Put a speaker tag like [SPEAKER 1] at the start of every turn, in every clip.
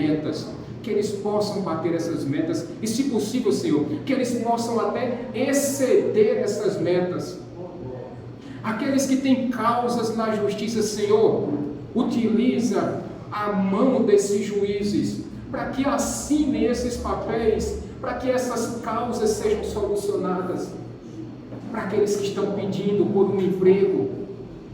[SPEAKER 1] metas, que eles possam bater essas metas e, se possível, Senhor, que eles possam até exceder essas metas. Aqueles que têm causas na justiça, Senhor, utiliza a mão desses juízes para que assinem esses papéis, para que essas causas sejam solucionadas. Para aqueles que estão pedindo por um emprego,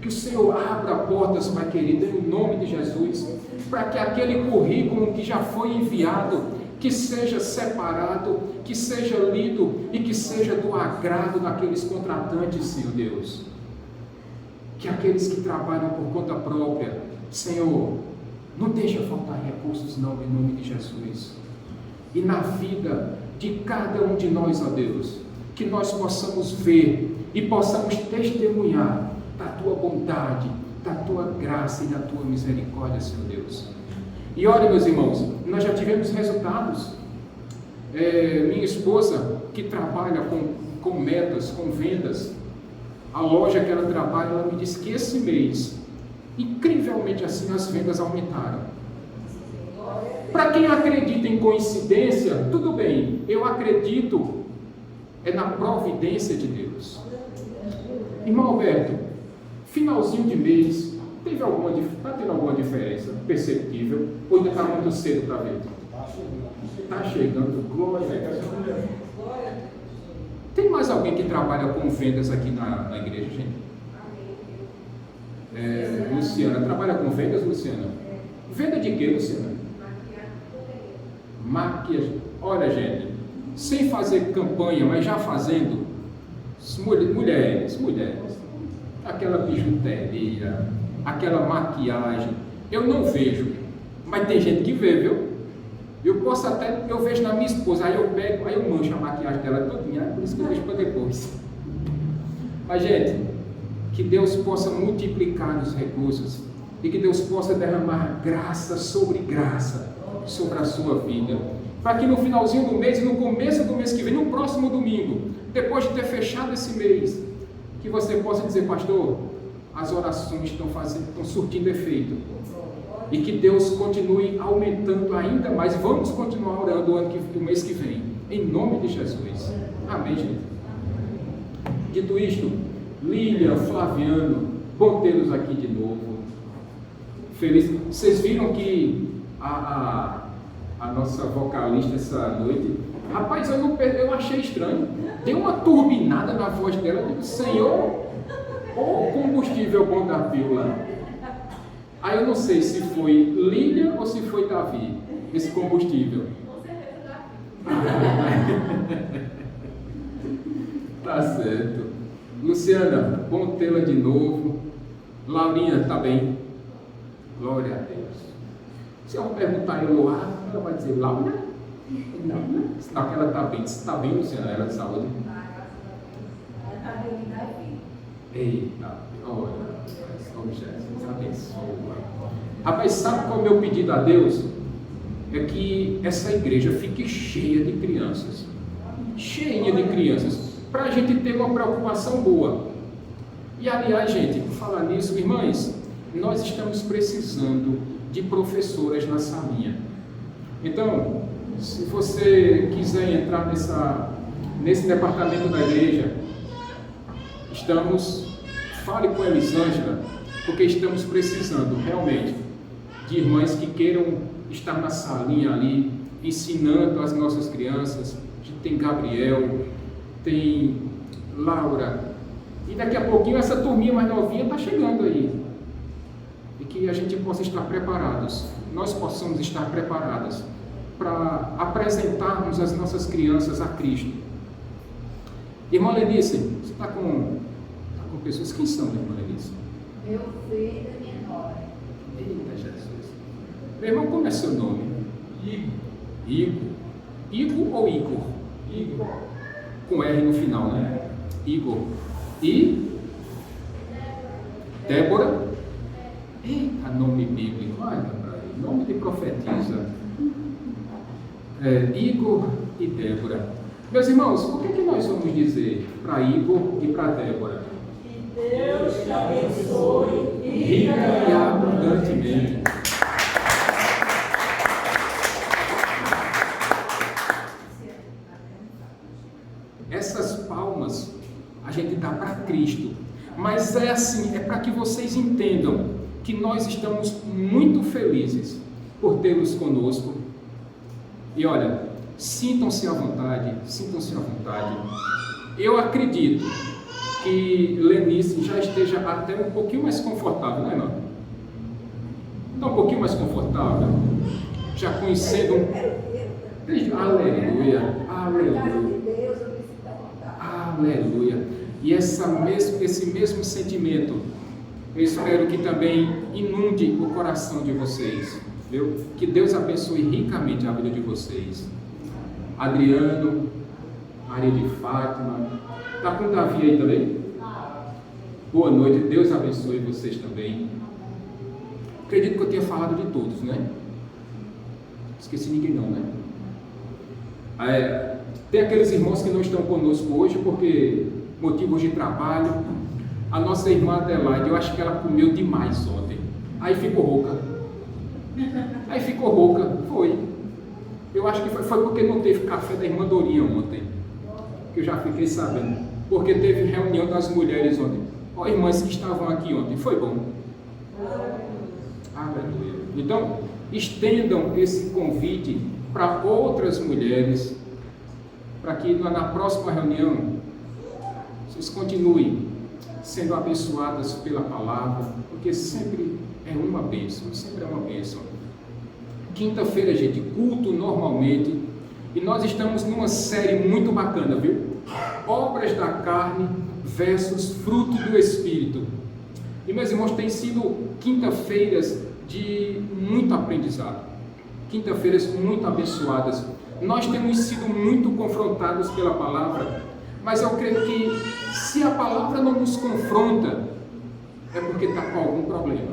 [SPEAKER 1] que o Senhor abra portas, Pai querido, em nome de Jesus, para que aquele currículo que já foi enviado, que seja separado, que seja lido e que seja do agrado daqueles contratantes, Senhor Deus. Que aqueles que trabalham por conta própria, Senhor, não deixa faltar recursos não, em nome de Jesus. E na vida de cada um de nós, ó Deus, que nós possamos ver e possamos testemunhar da Tua bondade, da Tua graça e da Tua misericórdia, Senhor Deus. E olha, meus irmãos, nós já tivemos resultados. Minha esposa, que trabalha com metas, com vendas, a loja que ela trabalha, ela me disse que esse mês, incrivelmente assim, as vendas aumentaram. Para quem acredita em coincidência, tudo bem, eu acredito na providência de Deus. Irmão Alberto, finalzinho de mês, está tendo alguma diferença perceptível? Ou ainda está muito cedo para ver? Está chegando, glória a Deus. Tem mais alguém que trabalha com vendas aqui na igreja, gente? Luciana, trabalha com vendas, Luciana? Venda de quê, Luciana? Maquiagem. Olha, gente, sem fazer campanha, mas já fazendo, mulheres, aquela bijuteria, aquela maquiagem, eu não vejo, mas tem gente que vê, viu? Eu vejo na minha esposa, aí eu mancho a maquiagem dela todinha, por isso que eu vejo para depois. Mas, gente, que Deus possa multiplicar os recursos e que Deus possa derramar graça sobre a sua vida, para que no finalzinho do mês e no começo do mês que vem, no próximo domingo, depois de ter fechado esse mês, que você possa dizer: pastor, as orações estão surtindo efeito, e que Deus continue aumentando ainda mais. Vamos continuar orando o mês que vem, em nome de Jesus. Amém, gente? Dito isto, Lília, Flaviano, bom tê-los aqui de novo. Feliz. Vocês viram que a nossa vocalista essa noite, rapaz, eu achei estranho. Deu uma turbinada na voz dela. Eu digo: Senhor, o combustível bom da pílula. Aí eu não sei se foi Lília ou se foi Davi, esse combustível. Tá certo. Luciana, bom tê-la de novo. Laurinha, tá bem? Glória a Deus. Se eu perguntar a Eloá, ela vai dizer: Laura? Não, senão que ela está bem. Está bem, Luciana? Ela de saúde?
[SPEAKER 2] Ela está bem, Davi.
[SPEAKER 1] Eita, olha, Jesus abençoa. Rapaz, sabe qual é o meu pedido a Deus? É que essa igreja fique cheia de crianças. Cheinha de crianças. Para a gente ter uma preocupação boa. E aliás, gente, por falar nisso, irmãs, nós estamos precisando de professoras na salinha. Então, se você quiser entrar nesse departamento da igreja, fale com a Elisângela, porque estamos precisando realmente de irmãs que queiram estar na salinha ali, ensinando as nossas crianças. A gente tem Gabriel, tem Laura, e daqui a pouquinho essa turminha mais novinha está chegando aí. E que a gente possa estar preparados, nós possamos estar preparadas para apresentarmos as nossas crianças a Cristo. Irmã Lenice, você está com pessoas? Quem são, irmã Lenice?
[SPEAKER 2] Meu filho da minha nora.
[SPEAKER 1] Eita Jesus. Meu irmão, como é seu nome? Igor. Igor ou Igor? Igor. Com R no final, né? Igor. E? Débora? Eita, nome bíblico. Olha para aí. Nome de profetisa. Igor e Débora. Meus irmãos, o que nós vamos dizer para Igor e para Débora?
[SPEAKER 2] Que Deus te abençoe
[SPEAKER 1] rica e abundantemente. Mas é assim, é para que vocês entendam que nós estamos muito felizes por tê-los conosco. E olha, sintam-se à vontade, sintam-se à vontade. Eu acredito que Lenice já esteja até um pouquinho mais confortável, não é, irmão? Está um pouquinho mais confortável, já conhecendo Aleluia, aleluia, aleluia. E esse mesmo sentimento, eu espero que também inunde o coração de vocês, viu? Que Deus abençoe ricamente a vida de vocês. Adriano, Maria de Fátima, está com o Davi aí também? Boa noite, Deus abençoe vocês também. Acredito que eu tenha falado de todos, né? Esqueci ninguém não, né? Tem aqueles irmãos que não estão conosco hoje porque motivos de trabalho. A nossa irmã Adelaide, eu acho que ela comeu demais ontem. Aí ficou rouca. Foi. Eu acho que foi porque não teve café da irmã Dorinha ontem. Que eu já fiquei sabendo. Porque teve reunião das mulheres ontem. Ó, irmãs que estavam aqui ontem. Foi bom. Aleluia. Então, estendam esse convite para outras mulheres, para que na próxima reunião vocês continuem sendo abençoadas pela palavra, porque sempre é uma bênção, sempre é uma bênção. Quinta-feira, gente, culto normalmente, e nós estamos numa série muito bacana, viu? Obras da carne versus fruto do Espírito. E, meus irmãos, tem sido quinta-feiras de muito aprendizado, quinta-feiras muito abençoadas. Nós temos sido muito confrontados pela palavra, mas eu creio que se a palavra não nos confronta, é porque está com algum problema,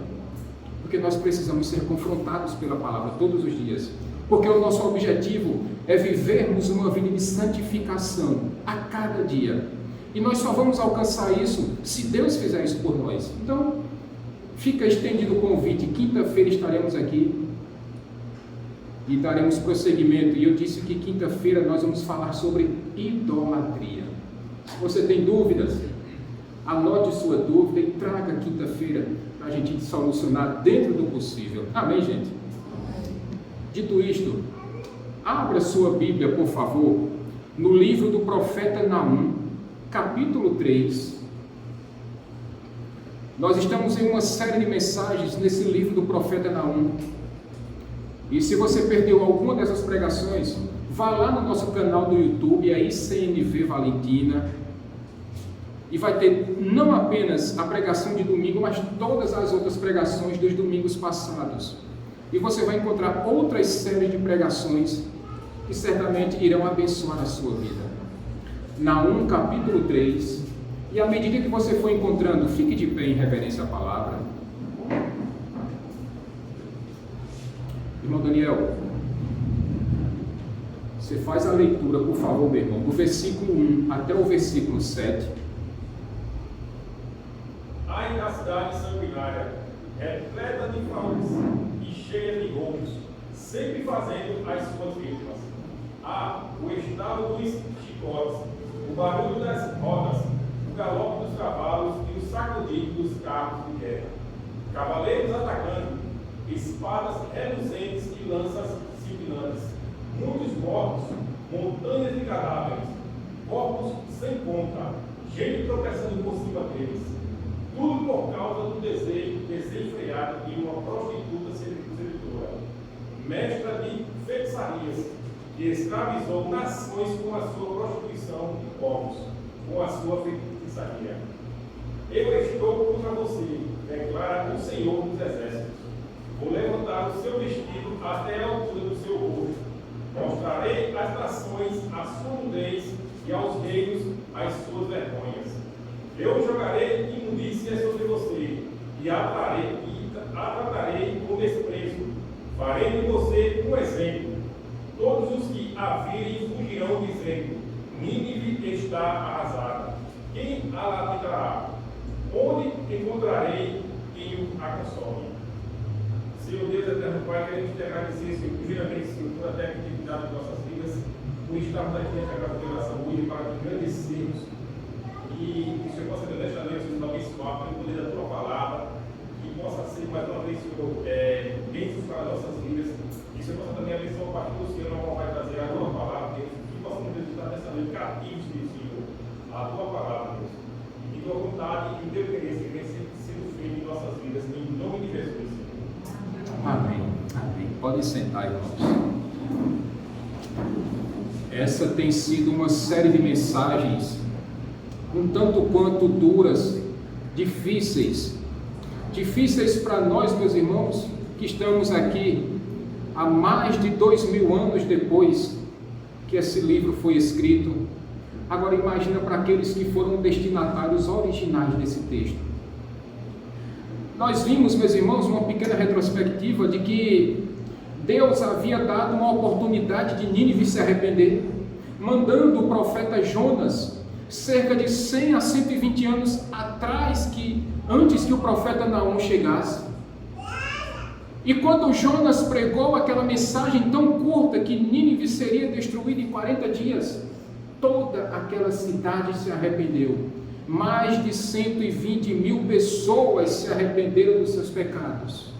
[SPEAKER 1] porque nós precisamos ser confrontados pela palavra todos os dias, porque o nosso objetivo é vivermos uma vida de santificação a cada dia, e nós só vamos alcançar isso se Deus fizer isso por nós. Então, fica estendido o convite, quinta-feira estaremos aqui e daremos prosseguimento. E eu disse que quinta-feira nós vamos falar sobre idolatria. Se você tem dúvidas, anote sua dúvida e traga quinta-feira para a gente solucionar dentro do possível. Amém, gente? Dito isto, abra sua Bíblia, por favor, no livro do profeta Naum, capítulo 3. Nós estamos em uma série de mensagens nesse livro do profeta Naum. E se você perdeu alguma dessas pregações, vá lá no nosso canal do YouTube, a ICNV Valentina, e vai ter não apenas a pregação de domingo, mas todas as outras pregações dos domingos passados. E você vai encontrar outras séries de pregações que certamente irão abençoar a sua vida. Naum, capítulo 3. E à medida que você for encontrando, fique de pé em reverência à palavra. Irmão Daniel, você faz a leitura, por favor, meu irmão, do versículo 1 até o versículo 7.
[SPEAKER 3] Ai da cidade sanguinária, repleta de fraudes e cheia de roubos, sempre fazendo as suas vítimas. O estalo dos chicotes, o barulho das rodas, o galope dos cavalos e o sacudido dos carros de guerra. Cavaleiros atacando, espadas reluzentes e lanças cintilantes. Muitos mortos, montanhas de cadáveres, corpos sem conta, gente tropeçando por cima deles. Tudo por causa do desejo desenfreado de uma prostituta sedutora, mestra de feitiçarias, que escravizou nações com a sua prostituição e povos, com a sua feitiçaria. Eu estou contra você, declara o Senhor dos Exércitos. Vou levantar o seu vestido até a altura do seu rosto. Mostrarei às nações a sua nudez e aos reinos as suas vergonhas. Eu jogarei imundícias sobre você e a tratarei com desprezo. Farei de você um exemplo. Todos os que a virem fugirão dizendo: Nínive está arrasada. Quem a lapidará? Onde encontrarei quem a consome? Senhor Deus, eterno Pai, queremos te agradecer, Senhor, primeiramente, Senhor, por até a atividade de nossas vidas, por estarmos aqui nesta casa de oração hoje para te agradecermos E que o Senhor possa ter nesta noite nos abençoar pelo poder da tua palavra, que possa ser mais uma vez, Senhor, bênçãos para as nossas vidas. Que o Senhor possa também abençoar o pastor, o Senhor não vai trazer a tua palavra, Deus. Que possamos estar nesta noite cativos, Senhor, a tua palavra, Deus. E tua vontade e o teu querer que vem sendo feito em nossas vidas, em nome de Jesus, Senhor.
[SPEAKER 1] Amém. Amém. Podem sentar, irmãos. Essa tem sido uma série de mensagens um tanto quanto duras, difíceis para nós, meus irmãos, que estamos aqui há mais de 2000 anos depois que esse livro foi escrito. Agora imagina para aqueles que foram destinatários originais desse texto. Nós vimos, meus irmãos, uma pequena retrospectiva de que Deus havia dado uma oportunidade de Nínive se arrepender, mandando o profeta Jonas cerca de 100 a 120 anos atrás, antes que o profeta Naum chegasse. E quando Jonas pregou aquela mensagem tão curta que Nínive seria destruída em 40 dias, toda aquela cidade se arrependeu. Mais de 120 mil pessoas se arrependeram dos seus pecados.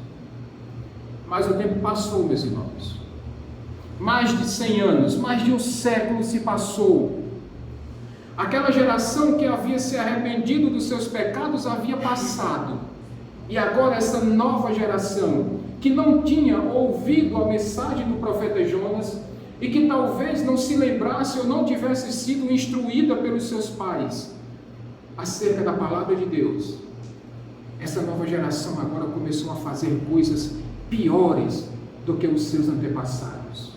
[SPEAKER 1] Mas o tempo passou, meus irmãos. Mais de 100 anos, mais de um século se passou. Aquela geração que havia se arrependido dos seus pecados havia passado. E agora essa nova geração, que não tinha ouvido a mensagem do profeta Jonas, e que talvez não se lembrasse ou não tivesse sido instruída pelos seus pais acerca da palavra de Deus, essa nova geração agora começou a fazer coisas piores do que os seus antepassados.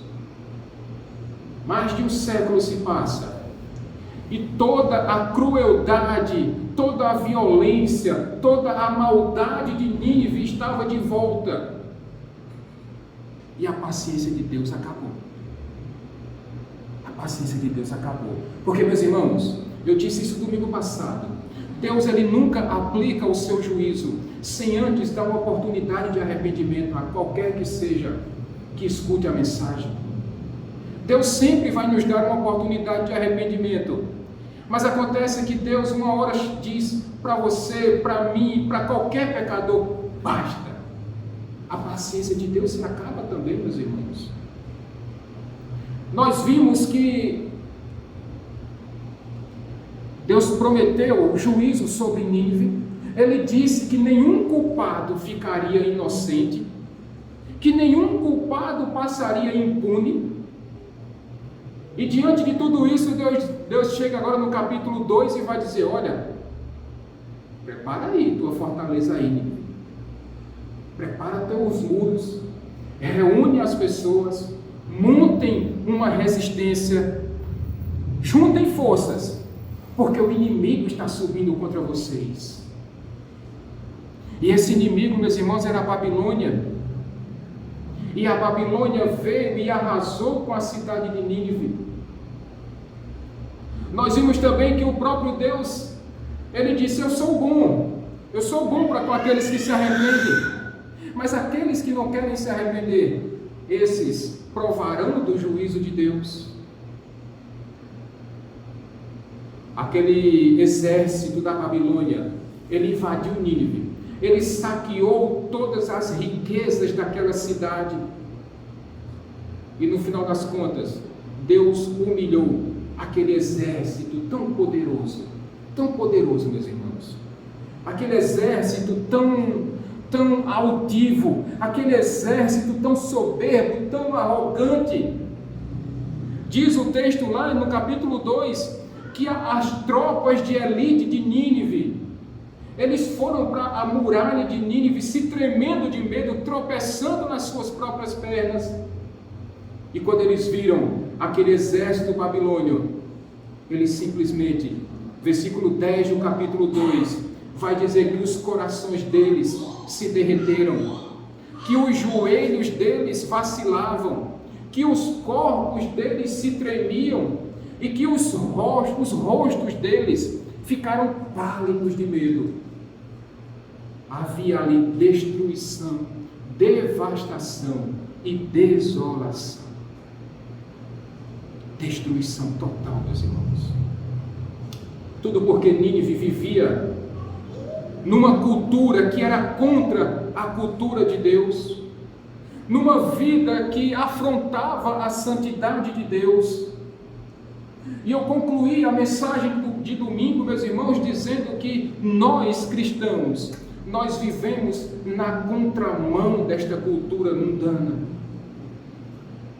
[SPEAKER 1] Mais de um século se passa e toda a crueldade, toda a violência, toda a maldade de Nínive estava de volta e a paciência de Deus acabou. A paciência de Deus acabou. Porque, meus irmãos, eu disse isso domingo passado, Deus ele nunca aplica o seu juízo sem antes dar uma oportunidade de arrependimento a qualquer que seja que escute a mensagem. Deus sempre vai nos dar uma oportunidade de arrependimento, mas acontece que Deus uma hora diz para você, para mim, para qualquer pecador, basta. A paciência de Deus se acaba também, meus irmãos. Nós vimos que Deus prometeu o juízo sobre Nínive. Ele disse que nenhum culpado ficaria inocente, que nenhum culpado passaria impune. E diante de tudo isso, Deus chega agora no capítulo 2 e vai dizer: olha, prepara aí tua fortaleza aí, Nínive. Prepara teus muros, reúne as pessoas, montem uma resistência, juntem forças, porque o inimigo está subindo contra vocês. E esse inimigo, meus irmãos, era a Babilônia. E a Babilônia veio e arrasou com a cidade de Nínive. Nós vimos também que o próprio Deus, ele disse: eu sou bom para com aqueles que se arrependem. Mas aqueles que não querem se arrepender, esses provarão do juízo de Deus. Aquele exército da Babilônia, ele invadiu Nínive, ele saqueou todas as riquezas daquela cidade, e no final das contas, Deus humilhou aquele exército tão poderoso, meus irmãos, aquele exército tão altivo, aquele exército tão soberbo, tão arrogante. Diz o texto lá no capítulo 2, que as tropas de elite de Nínive, eles foram para a muralha de Nínive se tremendo de medo, tropeçando nas suas próprias pernas. E quando eles viram aquele exército babilônio, eles simplesmente, versículo 10 do capítulo 2, vai dizer que os corações deles se derreteram, que os joelhos deles vacilavam, que os corpos deles se tremiam e que os rostos deles ficaram pálidos de medo. Havia ali destruição, devastação e desolação. Destruição total, meus irmãos. Tudo porque Nínive vivia numa cultura que era contra a cultura de Deus, numa vida que afrontava a santidade de Deus. E eu concluí a mensagem de domingo, meus irmãos, dizendo que nós cristãos, nós vivemos na contramão desta cultura mundana.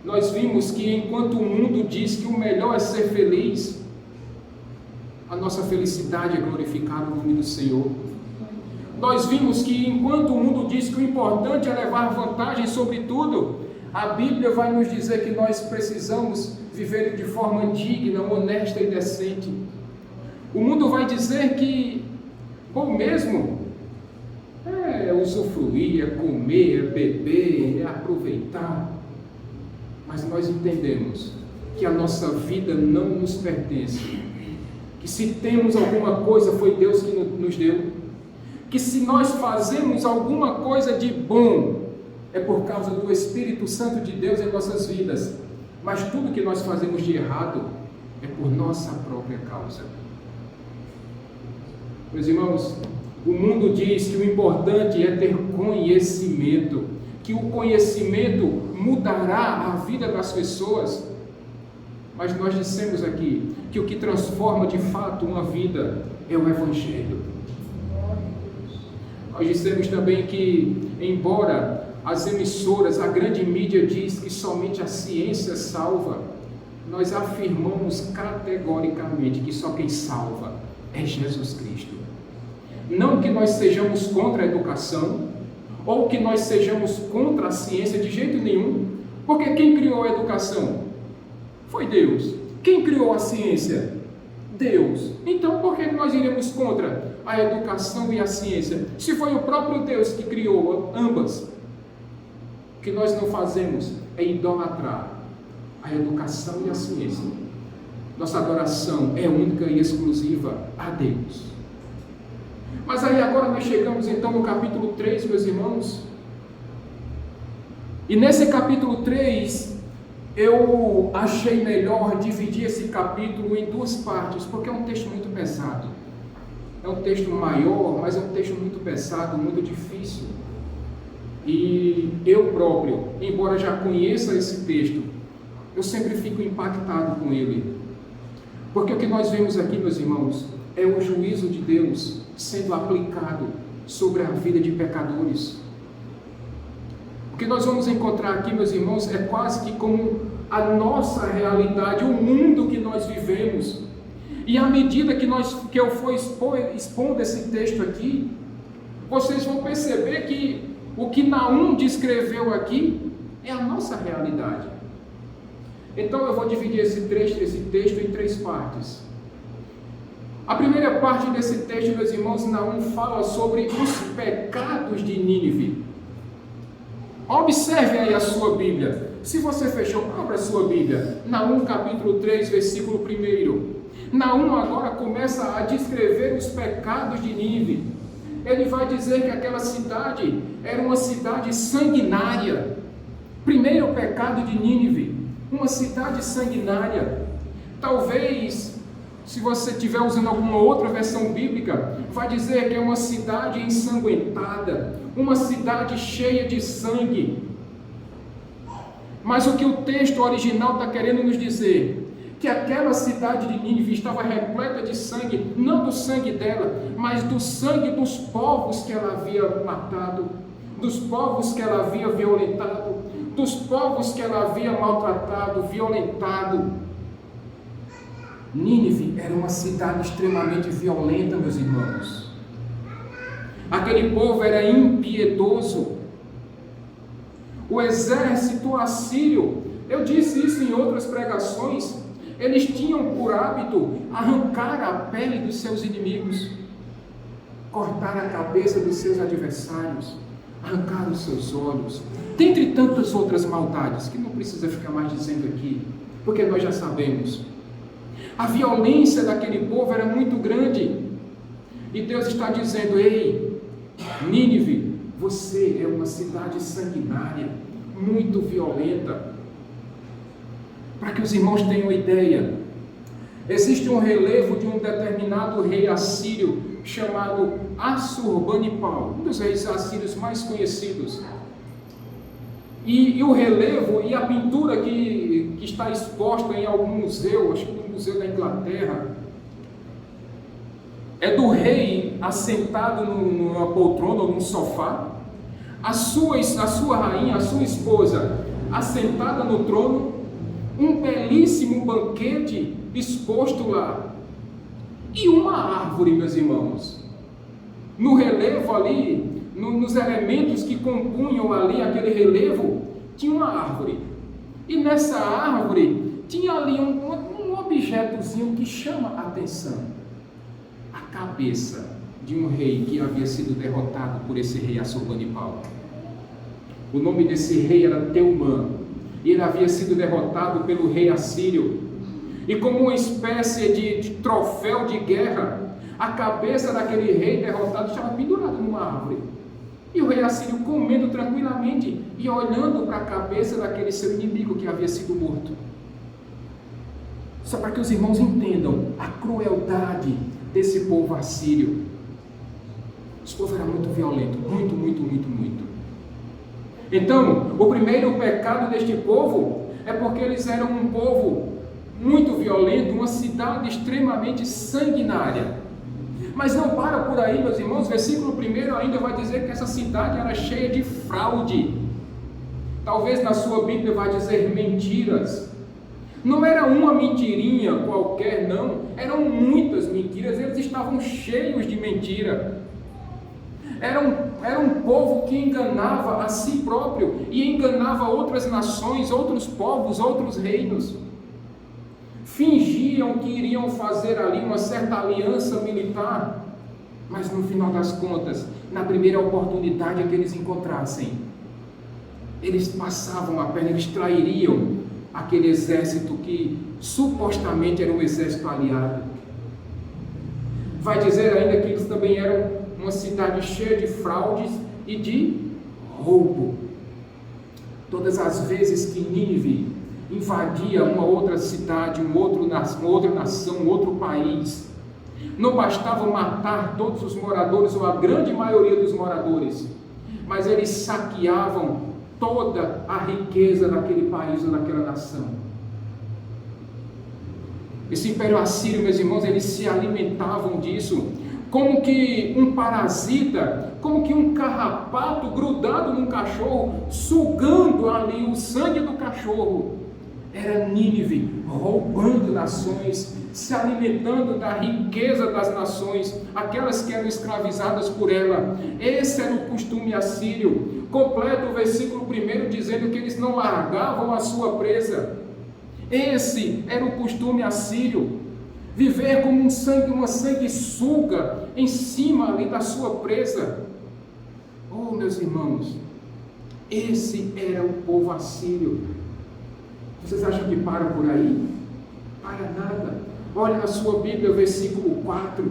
[SPEAKER 1] Nós vimos que enquanto o mundo diz que o melhor é ser feliz, a nossa felicidade é glorificar o nome do Senhor. Nós vimos que enquanto o mundo diz que o importante é levar vantagem sobre tudo, a Bíblia vai nos dizer que nós precisamos viver de forma digna, honesta e decente. O mundo vai dizer que bom mesmo é usufruir, é comer, é beber, é aproveitar. Mas nós entendemos que a nossa vida não nos pertence, que se temos alguma coisa foi Deus que nos deu, que se nós fazemos alguma coisa de bom é por causa do Espírito Santo de Deus em nossas vidas, mas tudo que nós fazemos de errado é por nossa própria causa. Meus irmãos, o mundo diz que o importante é ter conhecimento, que o conhecimento mudará a vida das pessoas, mas nós dissemos aqui que o que transforma de fato uma vida é o Evangelho. Nós dissemos também que, embora as emissoras, a grande mídia diz que somente a ciência salva, nós afirmamos categoricamente que só quem salva é Jesus Cristo. Não que nós sejamos contra a educação, ou que nós sejamos contra a ciência de jeito nenhum, porque quem criou a educação foi Deus. Quem criou a ciência? Deus. Então por que nós iremos contra a educação e a ciência, se foi o próprio Deus que criou ambas? O que nós não fazemos é idolatrar a educação e a ciência. Nossa adoração é única e exclusiva a Deus. Mas aí agora nós chegamos então no capítulo 3, meus irmãos, e nesse capítulo 3 eu achei melhor dividir esse capítulo em duas partes, porque é um texto muito pesado. É um texto maior, mas é um texto muito pesado, muito difícil. E eu próprio, embora já conheça esse texto, eu sempre fico impactado com ele. Porque o que nós vemos aqui, meus irmãos, é o juízo de Deus sendo aplicado sobre a vida de pecadores. O que nós vamos encontrar aqui, meus irmãos, é quase que como a nossa realidade, o mundo que nós vivemos. E à medida que eu for expondo esse texto aqui, vocês vão perceber que o que Naum descreveu aqui é a nossa realidade. Então eu vou dividir esse texto em três partes. A primeira parte desse texto, meus irmãos, Naum fala sobre os pecados de Nínive. Observe aí a sua Bíblia. Se você fechou, abra a sua Bíblia. Naum capítulo 3, versículo 1. Naum agora começa a descrever os pecados de Nínive. Ele vai dizer que aquela cidade era uma cidade sanguinária. Primeiro pecado de Nínive, uma cidade sanguinária. Talvez, se você estiver usando alguma outra versão bíblica, vai dizer que é uma cidade ensanguentada, uma cidade cheia de sangue. Mas o que o texto original está querendo nos dizer? Que aquela cidade de Nínive estava repleta de sangue, não do sangue dela, mas do sangue dos povos que ela havia matado, dos povos que ela havia violentado, dos povos que ela havia maltratado, violentado. Nínive era uma cidade extremamente violenta, meus irmãos. Aquele povo era impiedoso. O exército assírio, eu disse isso em outras pregações, eles tinham por hábito arrancar a pele dos seus inimigos, cortar a cabeça dos seus adversários, arrancar os seus olhos, dentre tantas outras maldades, que não precisa ficar mais dizendo aqui, porque nós já sabemos. A violência daquele povo era muito grande, e Deus está dizendo: ei, Nínive, você é uma cidade sanguinária, muito violenta. Para que os irmãos tenham ideia, Existe um relevo de um determinado rei assírio chamado Assurbanipal, um dos reis assírios mais conhecidos. E o relevo e a pintura que está exposta em algum museu, acho que no Museu da Inglaterra, é do rei assentado numa poltrona ou num sofá, a sua rainha, a sua esposa, assentada no trono, um belíssimo banquete exposto lá, e uma árvore, meus irmãos. No relevo ali, nos elementos que compunham ali aquele relevo, tinha uma árvore. E nessa árvore tinha ali um objetozinho que chama a atenção. A cabeça de um rei que havia sido derrotado por esse rei Assurbanipal. O nome desse rei era Teumã. E ele havia sido derrotado pelo rei assírio. E como uma espécie de troféu de guerra, a cabeça daquele rei derrotado estava pendurada numa árvore. E o rei assírio comendo tranquilamente e olhando para a cabeça daquele seu inimigo que havia sido morto. Só para que os irmãos entendam a crueldade desse povo assírio. Esse povo era muito violento, muito. Então, o primeiro pecado deste povo é porque eles eram um povo muito violento, uma cidade extremamente sanguinária. Mas não para por aí, meus irmãos. Versículo 1 ainda vai dizer que essa cidade era cheia de fraude. Talvez na sua Bíblia vai dizer mentiras. Não era uma mentirinha qualquer, não. Eram muitas mentiras. Eles estavam cheios de mentira. Era um povo que enganava a si próprio e enganava outras nações, outros povos, outros reinos. Fingiam que iriam fazer ali uma certa aliança militar, mas no final das contas, na primeira oportunidade que eles encontrassem, eles passavam a perna, eles trairiam aquele exército que supostamente era um exército aliado. Vai dizer ainda que eles também eram uma cidade cheia de fraudes e de roubo. Todas as vezes que Nínive invadia uma outra cidade, uma outra nação, um outro país, não bastava matar todos os moradores ou a grande maioria dos moradores, mas eles saqueavam toda a riqueza daquele país ou daquela nação. Esse império assírio, meus irmãos, eles se alimentavam disso, como que um parasita, como que um carrapato grudado num cachorro, sugando ali o sangue do cachorro. Era Nínive roubando nações, se alimentando da riqueza das nações, aquelas que eram escravizadas por ela. Esse era o costume assírio. Completa o versículo 1 dizendo que eles não largavam a sua presa. Esse era o costume assírio. Viver como uma sanguessuga em cima ali da sua presa. Oh, meus irmãos, esse era o povo assírio. Vocês acham que para por aí? Para nada. Olha na sua Bíblia, o versículo 4.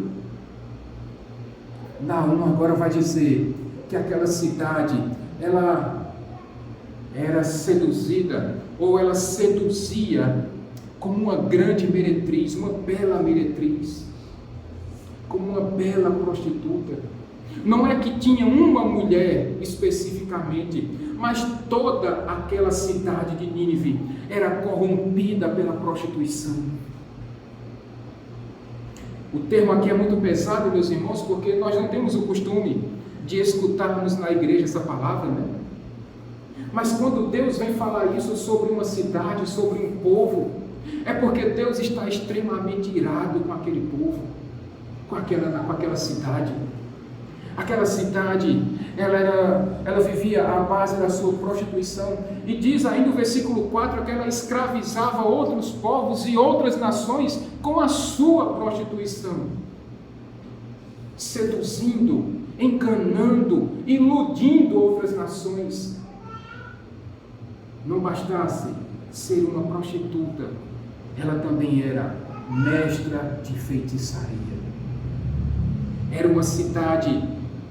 [SPEAKER 1] Naum agora vai dizer que aquela cidade, ela era seduzida, ou ela seduzia como uma grande meretriz, uma bela meretriz, como uma bela prostituta. Não é que tinha uma mulher especificamente, mas toda aquela cidade de Nínive era corrompida pela prostituição. O termo aqui é muito pesado, meus irmãos, porque nós não temos o costume de escutarmos na igreja essa palavra, né? Mas quando Deus vem falar isso sobre uma cidade, sobre um povo, é porque Deus está extremamente irado com aquele povo, com aquela cidade. Aquela cidade, ela vivia à base da sua prostituição. E diz ainda o versículo 4 que ela escravizava outros povos e outras nações com a sua prostituição. Seduzindo, enganando, iludindo outras nações. Não bastasse ser uma prostituta, ela também era mestra de feitiçaria. Era uma cidade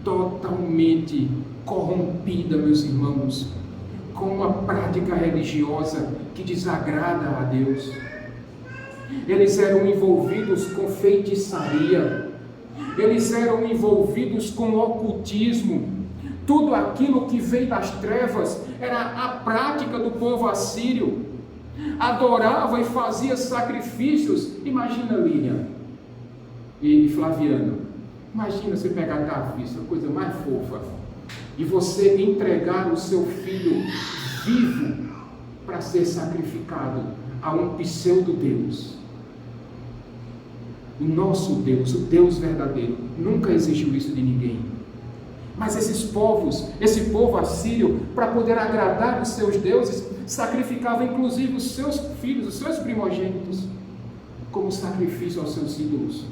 [SPEAKER 1] totalmente corrompida, meus irmãos, com uma prática religiosa que desagrada a Deus. Eles eram envolvidos com feitiçaria, eles eram envolvidos com ocultismo. Tudo aquilo que veio das trevas era a prática do povo assírio. Adorava e fazia sacrifícios. Imagina Lilian e Flaviano, imagina você pegar Davi, essa coisa mais fofa, e você entregar o seu filho vivo para ser sacrificado a um pseudo-deus. O nosso Deus, o Deus verdadeiro, nunca exigiu isso de ninguém. Mas esse povo assírio, para poder agradar os seus deuses, sacrificava inclusive os seus filhos, os seus primogênitos, como sacrifício aos seus ídolos.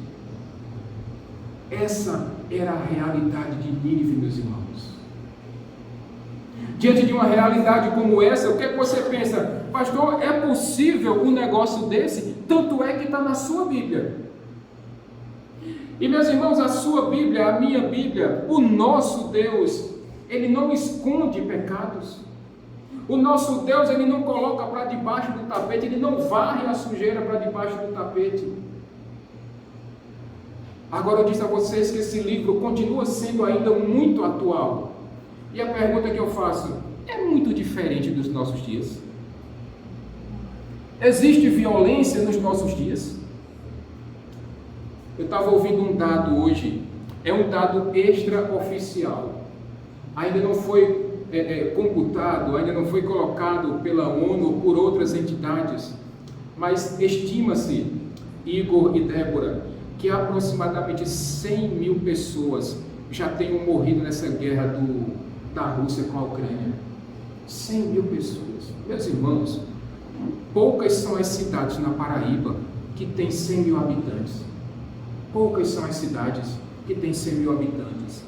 [SPEAKER 1] Essa era a realidade de Nínive, meus irmãos. Diante de uma realidade como essa, o que é que você pensa? Pastor, é possível um negócio desse? Tanto é que está na sua Bíblia. E meus irmãos, a sua Bíblia, a minha Bíblia, o nosso Deus, Ele não esconde pecados. O nosso Deus, Ele não coloca para debaixo do tapete, Ele não varre a sujeira para debaixo do tapete. Agora eu disse a vocês que esse livro continua sendo ainda muito atual. E a pergunta que eu faço, é muito diferente dos nossos dias? Existe violência nos nossos dias? Eu estava ouvindo um dado hoje, é um dado extraoficial, ainda não foi computado, ainda não foi colocado pela ONU ou por outras entidades, mas estima-se, Igor e Débora, que aproximadamente 100 mil pessoas já tenham morrido nessa guerra da Rússia com a Ucrânia. 100 mil pessoas. Meus irmãos, poucas são as cidades na Paraíba que têm 100 mil habitantes. Poucas são as cidades que têm 100 mil habitantes.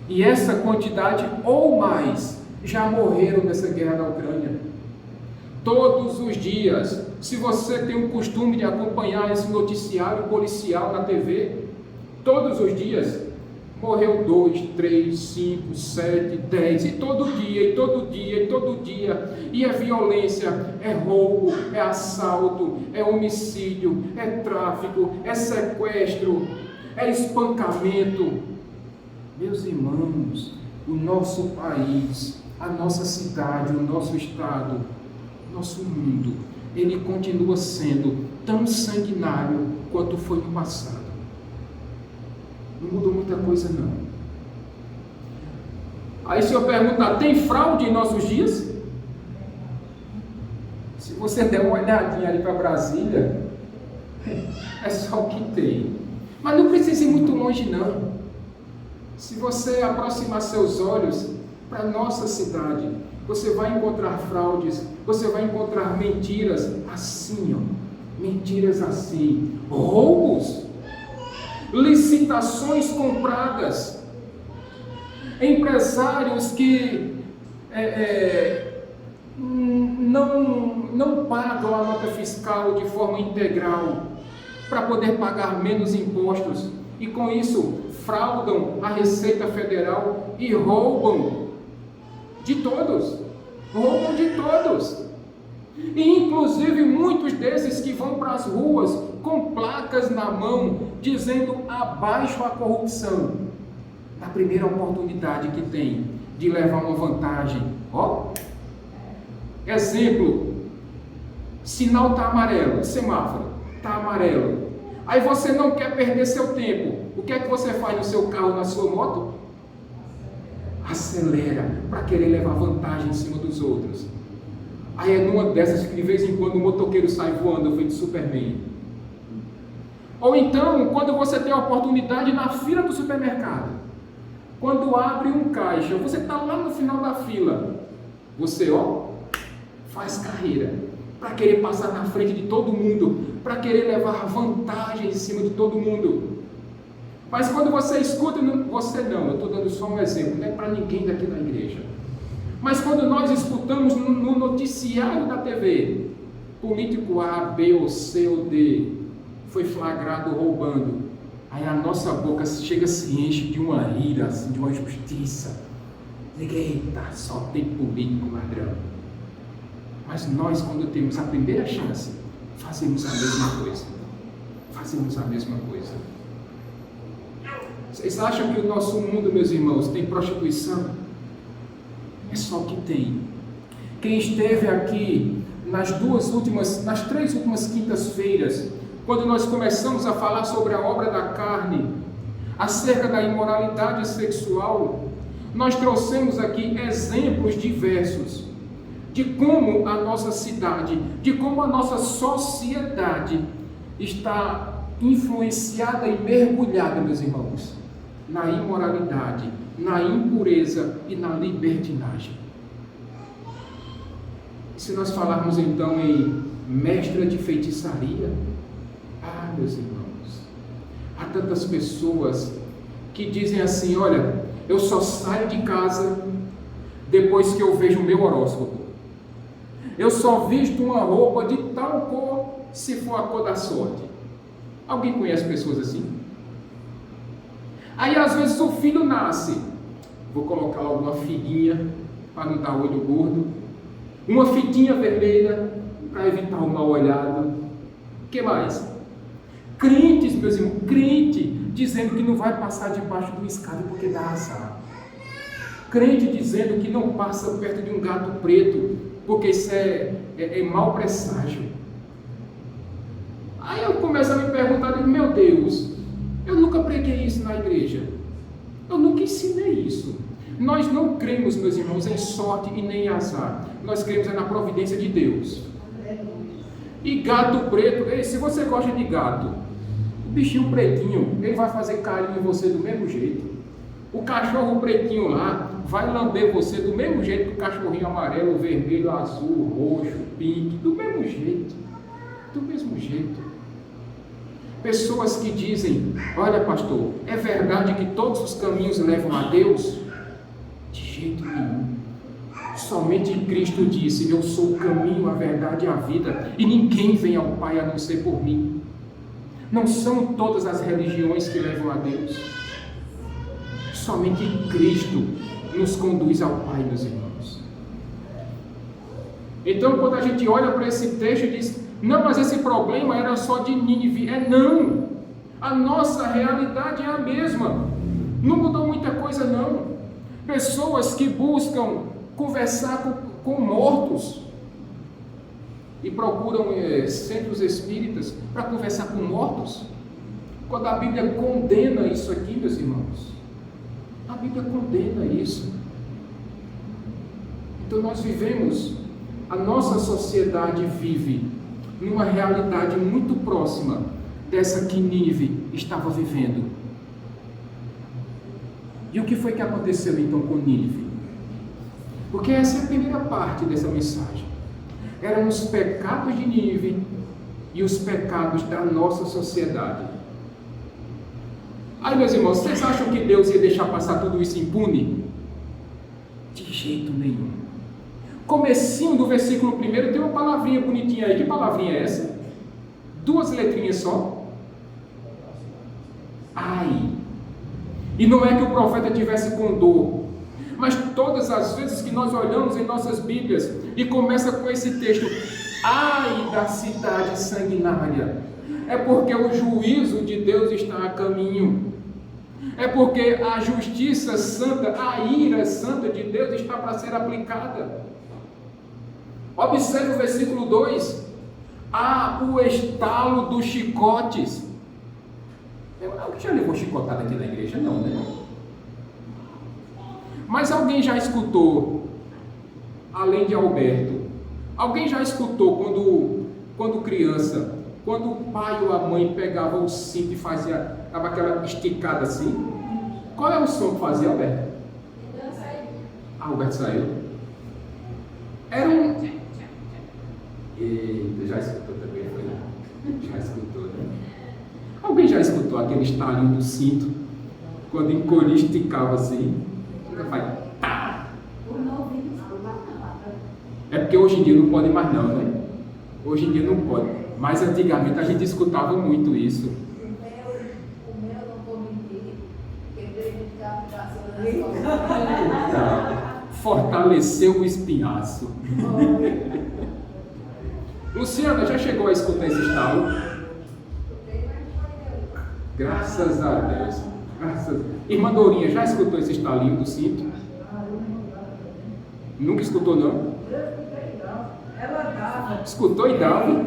[SPEAKER 1] E essa quantidade ou mais já morreram nessa guerra da Ucrânia. Todos os dias, se você tem o costume de acompanhar esse noticiário policial na TV, todos os dias, morreu 2, 3, 5, 7, 10, e todo dia, e todo dia, e todo dia. E é violência, é roubo, é assalto, é homicídio, é tráfico, é sequestro, é espancamento. Meus irmãos, o nosso país, a nossa cidade, o nosso estado, nosso mundo, ele continua sendo tão sanguinário quanto foi no passado. Não mudou muita coisa, não. Aí se eu perguntar, tem fraude em nossos dias? Se você der uma olhadinha ali para Brasília, é só o que tem. Mas não precisa ir muito longe, não. Se você aproximar seus olhos para a nossa cidade, você vai encontrar fraudes, você vai encontrar mentiras assim, ó. Mentiras assim. Roubos. Licitações compradas, empresários que não pagam a nota fiscal de forma integral para poder pagar menos impostos e com isso fraudam a Receita Federal e roubam de todos, e inclusive muitos desses que vão para as ruas com placas na mão dizendo abaixo a corrupção, na primeira oportunidade que tem de levar uma vantagem. Exemplo, sinal está amarelo, semáforo está amarelo, aí você não quer perder seu tempo, o que é que você faz no seu carro, na sua moto? Acelera para querer levar vantagem em cima dos outros. Aí é numa dessas que de vez em quando o motoqueiro sai voando feito Superman. Ou então, quando você tem a oportunidade na fila do supermercado, quando abre um caixa, você está lá no final da fila, você faz carreira para querer passar na frente de todo mundo, para querer levar vantagem em cima de todo mundo. Mas quando você escuta, você não, eu estou dando só um exemplo, não é para ninguém daqui da igreja. Mas quando nós escutamos no noticiário da TV, político A, B ou C ou D foi flagrado roubando, aí a nossa boca chega, se enche de uma ira, assim, de uma justiça. Eita, só tem político ladrão. Mas nós, quando temos a primeira chance, fazemos a mesma coisa. Fazemos a mesma coisa. Vocês acham que o nosso mundo, meus irmãos, tem prostituição? É só o que tem. Quem esteve aqui nas 3 últimas quintas-feiras, quando nós começamos a falar sobre a obra da carne, acerca da imoralidade sexual, nós trouxemos aqui exemplos diversos de como a nossa cidade, de como a nossa sociedade está influenciada e mergulhada, meus irmãos, na imoralidade, na impureza e na libertinagem. E se nós falarmos então em mestra de feitiçaria, meus irmãos, há tantas pessoas que dizem assim: olha, eu só saio de casa depois que eu vejo o meu horóscopo. Eu só visto uma roupa de tal cor se for a cor da sorte. Alguém conhece pessoas assim? Aí às vezes o filho nasce, vou colocar logo uma figuinha para não dar olho gordo, uma fitinha vermelha para evitar o mal olhado. O que mais? Crentes, meus irmãos, crente dizendo que não vai passar debaixo do escada porque dá azar. Crente dizendo que não passa perto de um gato preto porque isso é mau presságio. Aí eu começo a me perguntar, meu Deus, eu nunca preguei isso na igreja. Eu nunca ensinei isso. Nós não cremos, meus irmãos, em sorte e nem em azar. Nós cremos na providência de Deus. E gato preto, se você gosta de gato, o bichinho pretinho, ele vai fazer carinho em você do mesmo jeito. O cachorro pretinho lá vai lamber você do mesmo jeito que o cachorrinho amarelo, vermelho, azul, roxo, pink, do mesmo jeito. Do mesmo jeito. Pessoas que dizem, olha pastor, é verdade que todos os caminhos levam a Deus? De jeito nenhum. Somente Cristo disse, eu sou o caminho, a verdade e a vida, e ninguém vem ao Pai a não ser por mim. Não são todas as religiões que levam a Deus. Somente Cristo nos conduz ao Pai, meus irmãos. Então, quando a gente olha para esse texto e diz, não, mas esse problema era só de Nínive. Não. A nossa realidade é a mesma. Não mudou muita coisa, não. Pessoas que buscam conversar com mortos e procuram centros espíritas para conversar com mortos, quando a Bíblia condena isso aqui, meus irmãos. A Bíblia condena isso. Então nós vivemos, a nossa sociedade vive numa realidade muito próxima dessa que Nínive estava vivendo. E o que foi que aconteceu então com Nínive? Porque essa é a primeira parte dessa mensagem. Eram os pecados de Nínive e os pecados da nossa sociedade. Aí, meus irmãos, vocês acham que Deus ia deixar passar tudo isso impune? De jeito nenhum. Comecinho do versículo 1 tem uma palavrinha bonitinha aí. Que palavrinha é essa? 2 letrinhas só. Ai. E não é que o profeta tivesse com dor, mas todas as vezes que nós olhamos em nossas Bíblias e começa com esse texto, ai da cidade sanguinária, é porque o juízo de Deus está a caminho. É porque a justiça santa, a ira santa de Deus está para ser aplicada. Observe o versículo 2. Há o estalo dos chicotes. Alguém já levou chicotada aqui na igreja? Não, né? Mas alguém já escutou, além de Alberto, alguém já escutou quando criança, quando o pai ou a mãe pegava o cinto e dava aquela esticada assim? Qual é o som que fazia, Alberto? Alberto saiu. Era um... Eita, já escutou também, foi lá. Já escutou, né? Alguém já escutou aquele estalinho do cinto? Quando encolhia, esticava assim. Nunca faz. Tá. É porque hoje em dia não pode mais não, né? Hoje em dia não pode. Mas antigamente a gente escutava muito isso.
[SPEAKER 2] O meu não vou mentir, quebrei de carro passando.
[SPEAKER 1] Fortaleceu o espinhaço. Luciana, já chegou a escutar esse estalo? Graças a Deus. Irmã Dourinha, já escutou esse estalinho do cinto? Nunca escutou, não?
[SPEAKER 2] Ela dava.
[SPEAKER 1] Escutou e dava.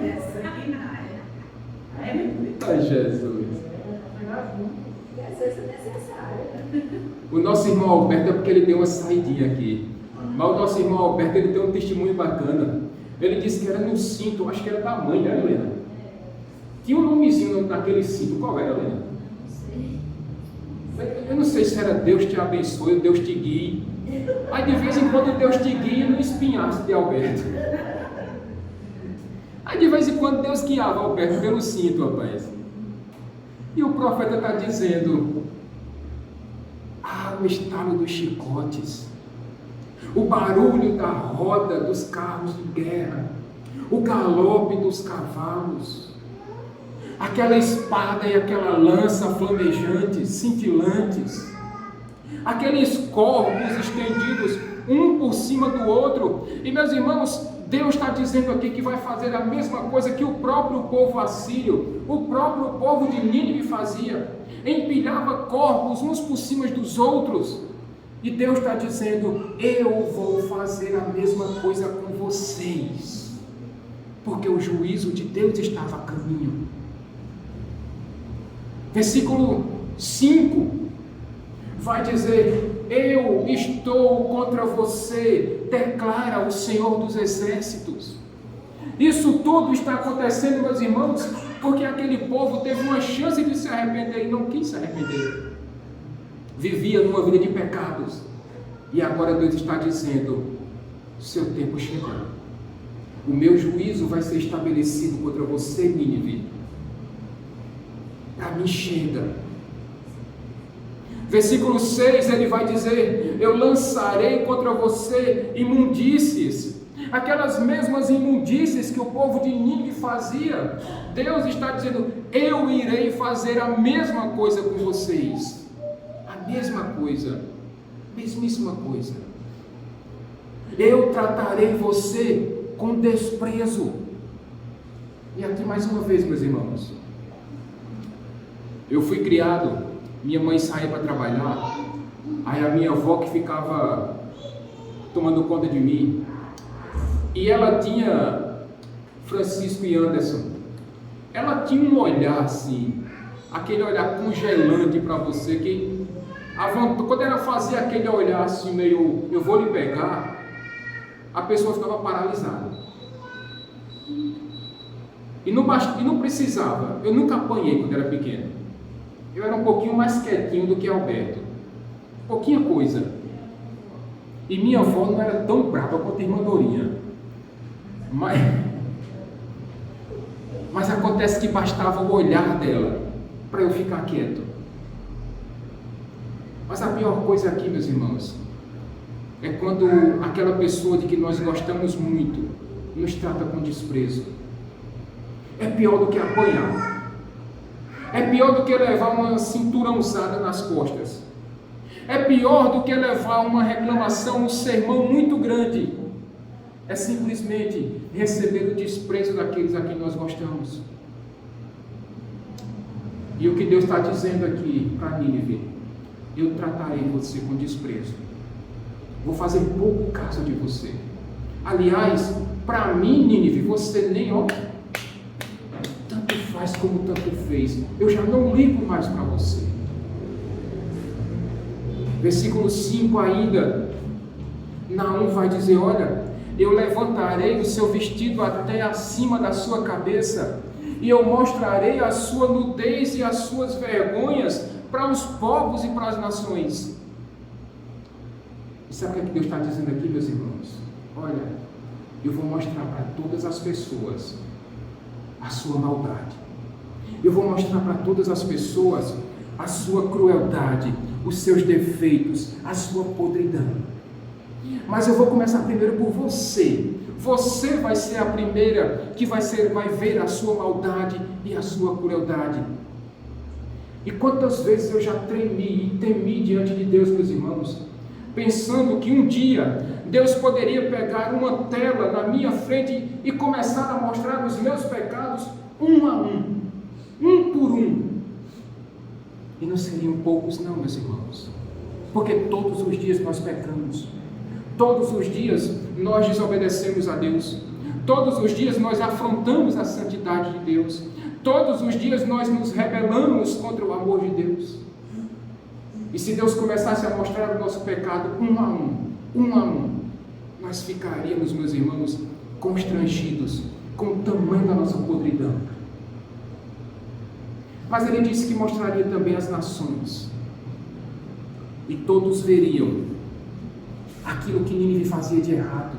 [SPEAKER 1] Ai, Jesus.
[SPEAKER 2] Às vezes é necessário.
[SPEAKER 1] O nosso irmão Alberto é porque ele deu uma saidinha aqui. Mas o nosso irmão Alberto, ele deu um testemunho bacana. Ele disse que era no cinto, acho que era da mãe, né, Helena? Tinha um nomezinho naquele cinto. Qual era, Helena? Eu não sei se era Deus te abençoe, Deus te guie. Aí de vez em quando Deus te guia no espinhaço de Alberto. Aí de vez em quando Deus guiava Alberto pelo cinto, rapaz. E o profeta está dizendo: o estalo dos chicotes, o barulho da roda dos carros de guerra, o galope dos cavalos, aquela espada e aquela lança flamejantes, cintilantes, aqueles corpos estendidos um por cima do outro. E meus irmãos, Deus está dizendo aqui que vai fazer a mesma coisa que o próprio povo assírio, o próprio povo de Nínive fazia, empilhava corpos uns por cima dos outros. E Deus está dizendo: eu vou fazer a mesma coisa com vocês, porque o juízo de Deus estava a caminho. Versículo 5 vai dizer: eu estou contra você, declara o Senhor dos Exércitos. Isso tudo está acontecendo, meus irmãos, porque aquele povo teve uma chance de se arrepender e não quis se arrepender. Vivia numa vida de pecados. E agora Deus está dizendo: seu tempo chegou. O meu juízo vai ser estabelecido contra você, Nínive. Para mim chega. Versículo 6, ele vai dizer: eu lançarei contra você imundícies, aquelas mesmas imundícies que o povo de Nínive fazia. Deus está dizendo: eu irei fazer a mesma coisa com vocês. A mesma coisa, mesmíssima coisa. Eu tratarei você com desprezo. E aqui mais uma vez, meus irmãos, eu fui criado, minha mãe saía para trabalhar, aí a minha avó que ficava tomando conta de mim, e ela tinha, Francisco e Anderson, ela tinha um olhar assim, aquele olhar congelante para você, que quando ela fazia aquele olhar assim meio, eu vou lhe pegar, a pessoa ficava paralisada. E não precisava, eu nunca apanhei quando era pequeno. Eu era um pouquinho mais quietinho do que Alberto. Pouquinha coisa. E minha avó não era tão brava quanto a irmã Dourinha. Mas acontece que bastava o olhar dela para eu ficar quieto. Mas a pior coisa aqui, meus irmãos, é quando aquela pessoa de que nós gostamos muito nos trata com desprezo. É pior do que apanhar. É pior do que levar uma cinturãozada nas costas. É pior do que levar uma reclamação, um sermão muito grande. É simplesmente receber o desprezo daqueles a quem nós gostamos. E o que Deus está dizendo aqui para Nínive: eu tratarei você com desprezo. Vou fazer pouco caso de você. Aliás, para mim, Nínive, você nem tanto faz como tanto fez. Eu já não ligo mais para você. Versículo 5 ainda, Naum vai dizer: olha, eu levantarei o seu vestido até acima da sua cabeça, e eu mostrarei a sua nudez e as suas vergonhas para os povos e para as nações. E sabe o que Deus está dizendo aqui, meus irmãos? Olha, eu vou mostrar para todas as pessoas a sua maldade. Eu vou mostrar para todas as pessoas a sua crueldade, os seus defeitos, a sua podridão. Mas eu vou começar primeiro por você. Você vai ser a primeira que vai ver a sua maldade e a sua crueldade. E quantas vezes eu já tremi e temi diante de Deus, meus irmãos, pensando que um dia Deus poderia pegar uma tela na minha frente e começar a mostrar os meus pecados um a um por um. E não seriam poucos não, meus irmãos, porque todos os dias nós pecamos, todos os dias nós desobedecemos a Deus, todos os dias nós afrontamos a santidade de Deus, todos os dias nós nos rebelamos contra o amor de Deus. E se Deus começasse a mostrar o nosso pecado um a um, nós ficaríamos, meus irmãos, constrangidos com o tamanho da nossa podridão. Mas ele disse que mostraria também as nações, e todos veriam aquilo que Nínive fazia de errado,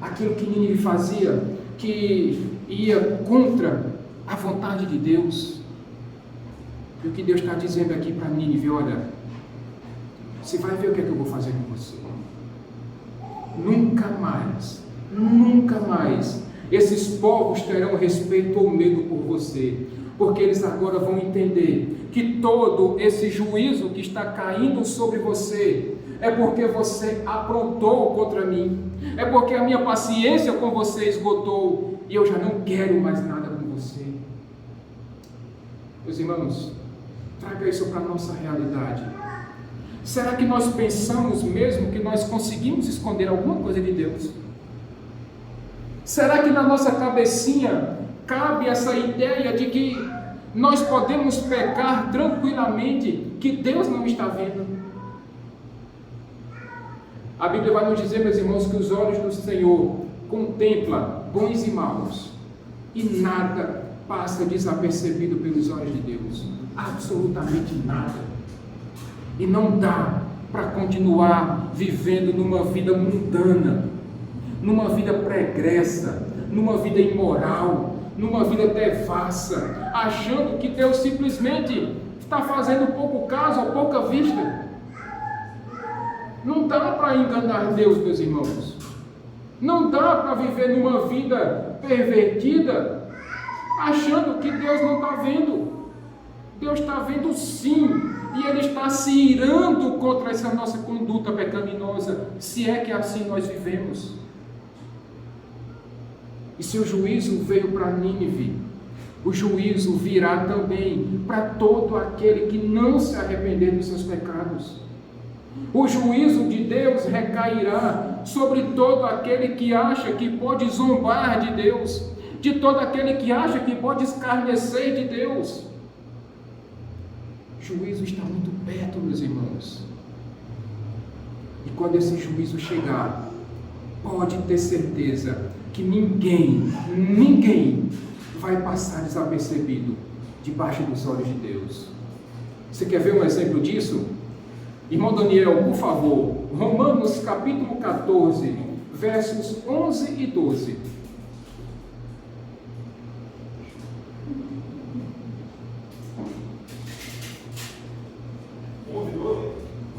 [SPEAKER 1] aquilo que Nínive fazia que ia contra a vontade de Deus. E o que Deus está dizendo aqui para Nínive: olha, você vai ver o que é que eu vou fazer com você. Nunca mais esses povos terão respeito ou medo por você, porque eles agora vão entender que todo esse juízo que está caindo sobre você é porque você aprontou contra mim, é porque a minha paciência com você esgotou e eu já não quero mais nada com você. Meus irmãos, traga isso para a nossa realidade. Será que nós pensamos mesmo que nós conseguimos esconder alguma coisa de Deus? Será que na nossa cabecinha cabe essa ideia de que nós podemos pecar tranquilamente, que Deus não está vendo? A Bíblia vai nos dizer, meus irmãos, que os olhos do Senhor contemplam bons e maus, e nada passa desapercebido pelos olhos de Deus, absolutamente nada. E não dá para continuar vivendo numa vida mundana, numa vida pregressa, numa vida imoral, numa vida devassa, achando que Deus simplesmente está fazendo pouco caso ou pouca vista. Não dá para enganar Deus, meus irmãos. Não dá para viver numa vida pervertida, achando que Deus não está vendo. Deus está vendo sim, e Ele está se irando contra essa nossa conduta pecaminosa, se é que assim nós vivemos. E se o juízo veio para Nínive, o juízo virá também para todo aquele que não se arrepender dos seus pecados. O juízo de Deus recairá sobre todo aquele que acha que pode zombar de Deus, de todo aquele que acha que pode escarnecer de Deus. O juízo está muito perto, meus irmãos. E quando esse juízo chegar, pode ter certeza que ninguém vai passar desapercebido debaixo dos olhos de Deus. Você quer ver um exemplo disso? Irmão Daniel, por favor, Romanos capítulo 14, versos 11 e 12.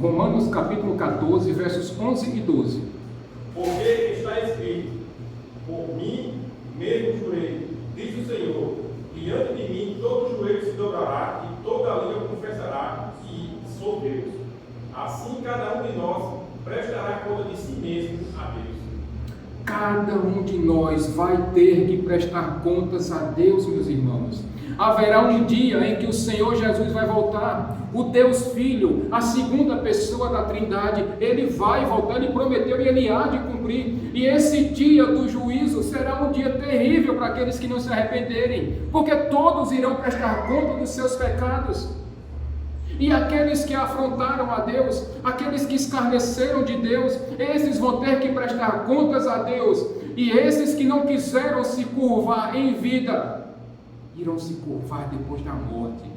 [SPEAKER 1] Romanos capítulo 14, versos 11 e 12.
[SPEAKER 3] Porque está escrito: por mim mesmo jurei, diz o Senhor, diante de mim todo joelho se dobrará e toda língua confessará que sou Deus. Assim cada um de nós prestará conta de si mesmo a Deus.
[SPEAKER 1] Cada um de nós vai ter que prestar contas a Deus, meus irmãos. Haverá um dia em que o Senhor Jesus vai voltar, o Deus Filho, a segunda pessoa da Trindade. Ele vai voltar, Ele prometeu e Ele há de cumprir. E esse dia do juízo será um dia terrível para aqueles que não se arrependerem, porque todos irão prestar conta dos seus pecados. E aqueles que afrontaram a Deus, aqueles que escarneceram de Deus, esses vão ter que prestar contas a Deus. E esses que não quiseram se curvar em vida, irão se curvar depois da morte.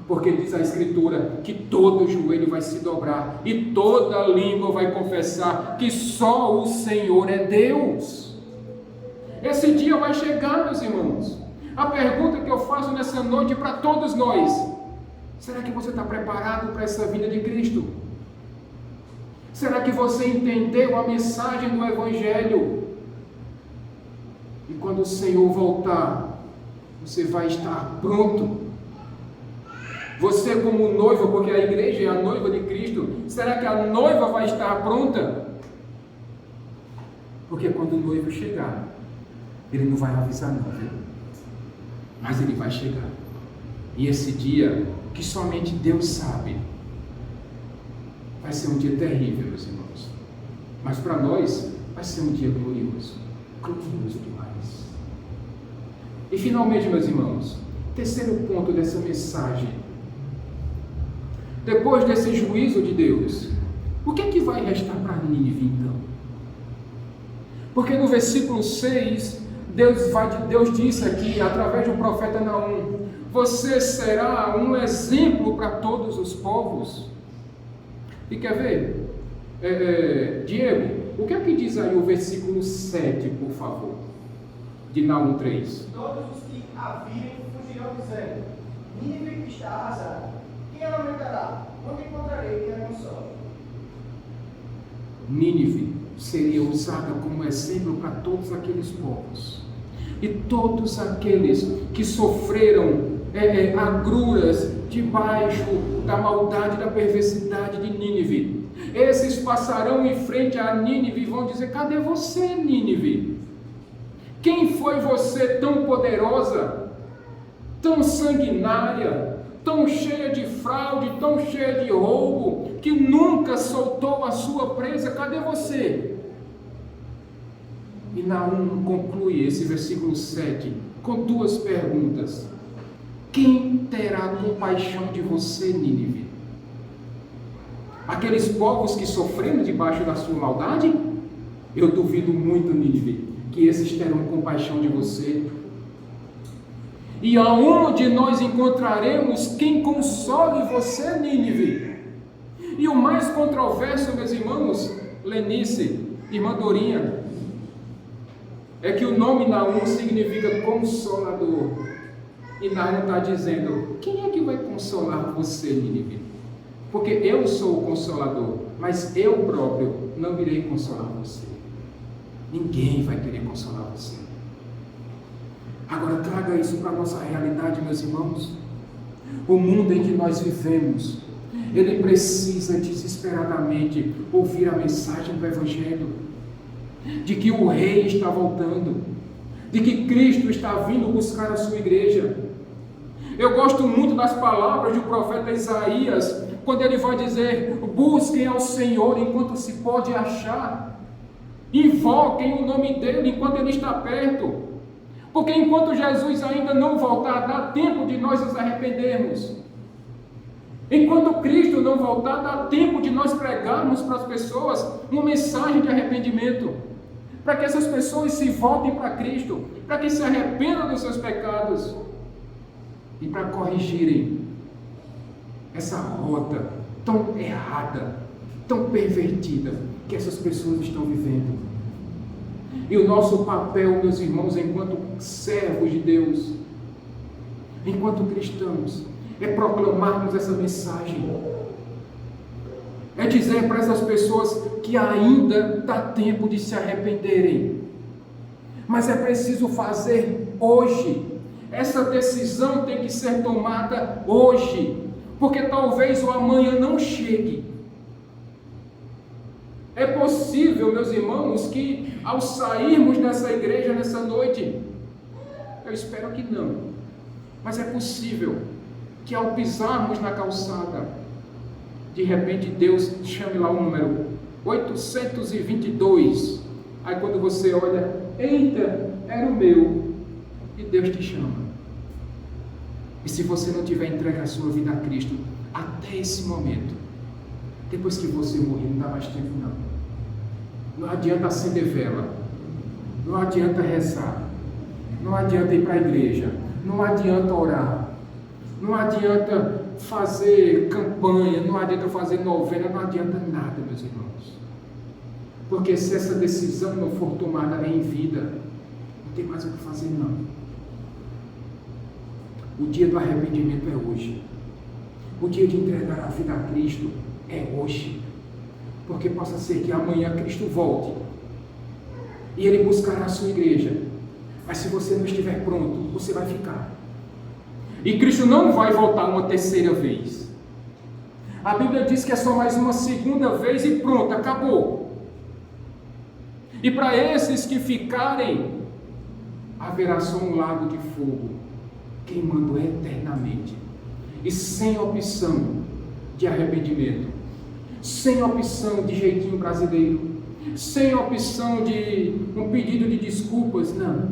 [SPEAKER 1] Porque diz a Escritura que todo joelho vai se dobrar e toda língua vai confessar que só o Senhor é Deus. Esse dia vai chegar, meus irmãos. A pergunta que eu faço nessa noite para todos nós: será que você está preparado para essa vida de Cristo? Será que você entendeu a mensagem do Evangelho? E quando o Senhor voltar, você vai estar pronto? Você como noiva, porque a igreja é a noiva de Cristo, será que a noiva vai estar pronta? Porque quando o noivo chegar, ele não vai avisar não, viu? Mas ele vai chegar. E esse dia, que somente Deus sabe, vai ser um dia terrível, meus irmãos. Mas para nós, vai ser um dia glorioso. Glorioso demais. E finalmente, meus irmãos, terceiro ponto dessa mensagem. Depois desse juízo de Deus, o que é que vai restar para Nínive então? Porque no versículo 6, Deus disse aqui, através do profeta Naum, você será um exemplo para todos os povos. E quer ver? Diego, o que é que diz aí o versículo 7, por favor? De Naum 3.
[SPEAKER 4] Todos os que a virem fugirão dizendo, Nínive está arrasada. Quem a lamentará? Onde encontrarei quem a console?
[SPEAKER 1] Nínive seria usada como exemplo para todos aqueles povos. E todos aqueles que sofreram agruras debaixo da maldade, da perversidade de Nínive. Esses passarão em frente a Nínive e vão dizer, cadê você, Nínive? Quem foi você tão poderosa, tão sanguinária, tão cheia de fraude, tão cheia de roubo, que nunca soltou a sua presa? Cadê você? E Naum conclui esse versículo 7 com duas perguntas. Quem terá compaixão de você, Nínive? Aqueles povos que sofreram debaixo da sua maldade? Eu duvido muito, Nínive, que esses terão compaixão de você. E aonde nós encontraremos quem console você, Nínive? E o mais controverso, meus irmãos, Lenice, irmã Dorinha, é que o nome Naum significa consolador. E Naum está dizendo, quem é que vai consolar você, Nínive? Porque eu sou o consolador, mas eu próprio não irei consolar você. Ninguém vai querer consolar você. Agora traga isso para a nossa realidade, meus irmãos. O mundo em que nós vivemos, ele precisa desesperadamente ouvir a mensagem do Evangelho, de que o Rei está voltando, de que Cristo está vindo buscar a sua igreja. Eu gosto muito das palavras do profeta Isaías, quando ele vai dizer, busquem ao Senhor enquanto se pode achar, invoquem o nome dele enquanto ele está perto, porque enquanto Jesus ainda não voltar, dá tempo de nós nos arrependermos. Enquanto Cristo não voltar, dá tempo de nós pregarmos para as pessoas uma mensagem de arrependimento, para que essas pessoas se voltem para Cristo, para que se arrependam dos seus pecados e para corrigirem essa rota tão errada, tão pervertida que essas pessoas estão vivendo. E o nosso papel, meus irmãos, enquanto servos de Deus, enquanto cristãos, é proclamarmos essa mensagem, é dizer para essas pessoas que ainda dá tempo de se arrependerem, mas é preciso fazer hoje. Essa decisão tem que ser tomada hoje, porque talvez o amanhã não chegue. É possível, meus irmãos, que ao sairmos dessa igreja nessa noite, eu espero que não, mas é possível que ao pisarmos na calçada, de repente Deus chame lá o número 822, aí quando você olha, eita, era o meu, e Deus te chama. E se você não tiver entregue a sua vida a Cristo até esse momento, depois que você morrer, não dá mais tempo não. Não adianta acender vela, não adianta rezar, não adianta ir para a igreja, não adianta orar, não adianta fazer campanha, não adianta fazer novena, não adianta nada, meus irmãos. Porque se essa decisão não for tomada em vida, não tem mais o que fazer não. O dia do arrependimento é hoje. O dia de entregar a vida a Cristo é hoje. Porque possa ser que amanhã Cristo volte e Ele buscará a sua igreja. Mas se você não estiver pronto, você vai ficar. E Cristo não vai voltar uma terceira vez. A Bíblia diz que é só mais uma segunda vez e pronto, acabou. E para esses que ficarem, haverá só um lago de fogo, queimando eternamente. E sem opção de arrependimento, sem opção de jeitinho brasileiro, sem opção de um pedido de desculpas, não.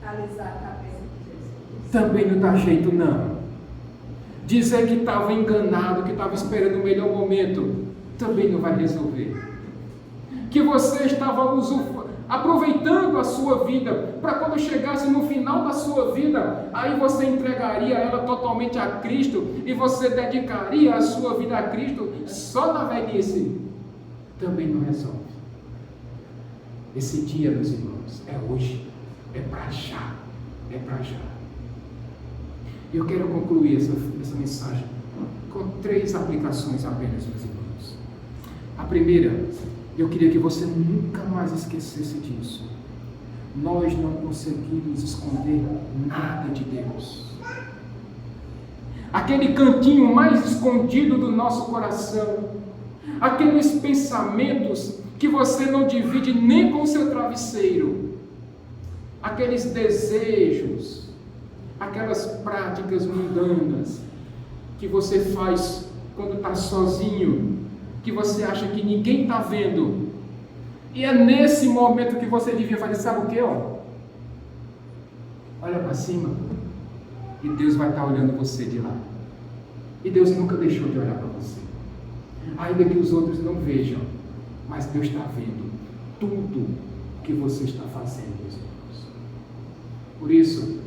[SPEAKER 2] Alisar a cabeça de Jesus.
[SPEAKER 1] Também não dá jeito, não. Dizer que estava enganado, que estava esperando o melhor momento, também não vai resolver. Que você estava aproveitando a sua vida, para quando chegasse no final da sua vida, aí você entregaria ela totalmente a Cristo, e você dedicaria a sua vida a Cristo só na velhice, também não resolve. Esse dia, meus irmãos, é hoje, é para já, é para já. E eu quero concluir essa mensagem com 3 aplicações apenas, meus irmãos. A primeira, eu queria que você nunca mais esquecesse disso. Nós não conseguimos esconder nada de Deus. Aquele cantinho mais escondido do nosso coração, aqueles pensamentos que você não divide nem com o seu travesseiro, aqueles desejos, aquelas práticas mundanas que você faz quando está sozinho, que você acha que ninguém está vendo, e é nesse momento que você devia fazer, sabe o que? Olha para cima, e Deus vai estar olhando você de lá. E Deus nunca deixou de olhar para você, ainda que os outros não vejam, mas Deus está vendo tudo que você está fazendo, meus irmãos. Por isso,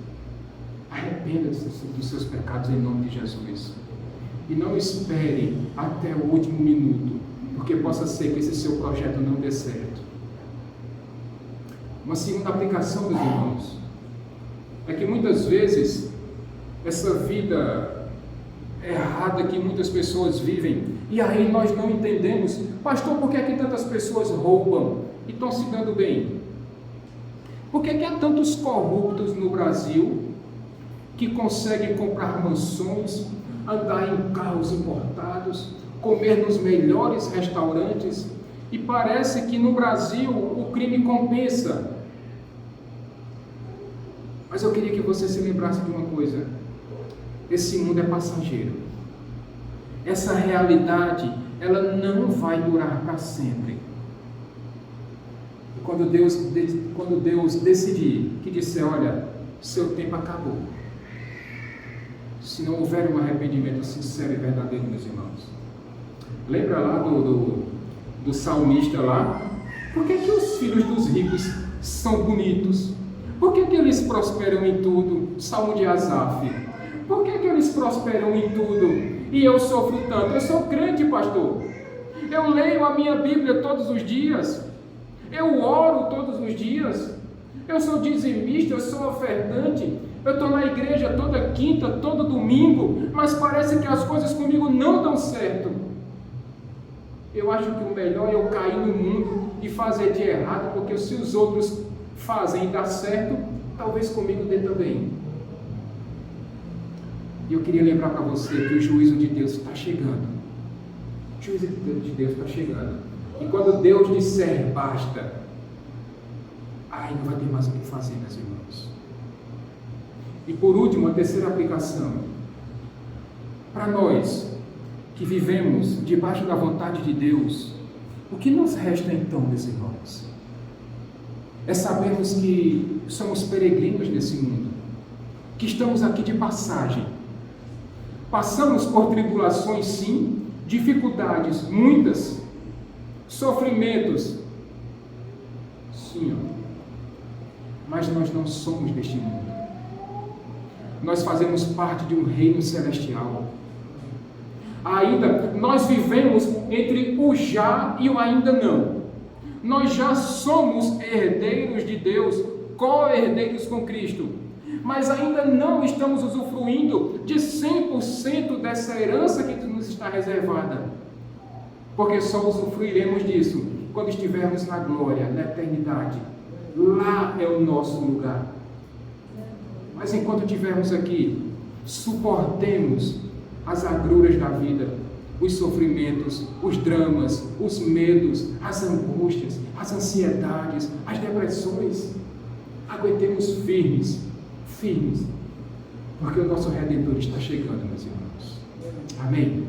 [SPEAKER 1] arrependa-se dos seus pecados em nome de Jesus. E não espere até o último minuto, porque possa ser que esse seu projeto não dê certo. Uma segunda aplicação, meus irmãos, é que muitas vezes essa vida errada que muitas pessoas vivem, e aí nós não entendemos, pastor, por que é que tantas pessoas roubam e estão se dando bem? Por que é que há tantos corruptos no Brasil que conseguem comprar mansões, andar em carros importados, comer nos melhores restaurantes, e parece que no Brasil o crime compensa? Mas eu queria que você se lembrasse de uma coisa: esse mundo é passageiro. Essa realidade, ela não vai durar para sempre. E quando Deus decidir, que disser, olha, seu tempo acabou, se não houver um arrependimento sincero e verdadeiro, meus irmãos. Lembra lá do salmista lá? Por que os filhos dos ricos são bonitos? Por que eles prosperam em tudo? Salmo de Asaf. Por que eles prosperam em tudo e eu sofro tanto? Eu sou crente, pastor. Eu leio a minha Bíblia todos os dias. Eu oro todos os dias. Eu sou dizimista, eu sou ofertante. Eu estou na igreja toda quinta, todo domingo, mas parece que as coisas comigo não dão certo. Eu acho que o melhor é eu cair no mundo e fazer de errado, porque se os outros fazem e dá certo, talvez comigo dê também. E eu queria lembrar para você que o juízo de Deus está chegando. O juízo de Deus está chegando. E quando Deus disser basta, aí não vai ter mais o que fazer, meus irmãos. E por último, a terceira aplicação. Para nós que vivemos debaixo da vontade de Deus, o que nos resta então, meus irmãos? É sabermos que somos peregrinos nesse mundo, que estamos aqui de passagem. Passamos por tribulações, sim, dificuldades, muitas, sofrimentos, sim, mas nós não somos deste mundo. Nós fazemos parte de um reino celestial. Ainda nós vivemos entre o já e o ainda não. Nós já somos herdeiros de Deus, co-herdeiros com Cristo, mas ainda não estamos usufruindo de 100% dessa herança que nos está reservada, porque só usufruiremos disso quando estivermos na glória, na eternidade. Lá é o nosso lugar. Mas enquanto estivermos aqui, suportemos as agruras da vida, os sofrimentos, os dramas, os medos, as angústias, as ansiedades, as depressões. Aguentemos firmes, firmes, porque o nosso Redentor está chegando, meus irmãos. Amém?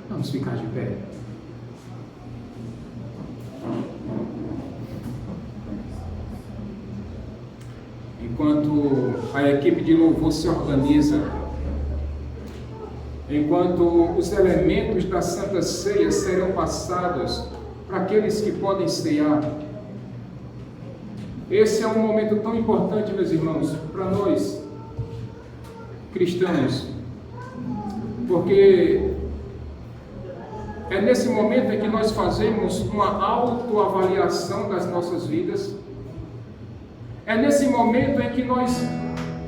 [SPEAKER 1] Vamos ficar de pé. Enquanto a equipe de louvor se organiza, enquanto os elementos da Santa Ceia serão passados para aqueles que podem cear, esse é um momento tão importante, meus irmãos, para nós cristãos, porque é nesse momento em que nós fazemos uma autoavaliação das nossas vidas. É nesse momento em que nós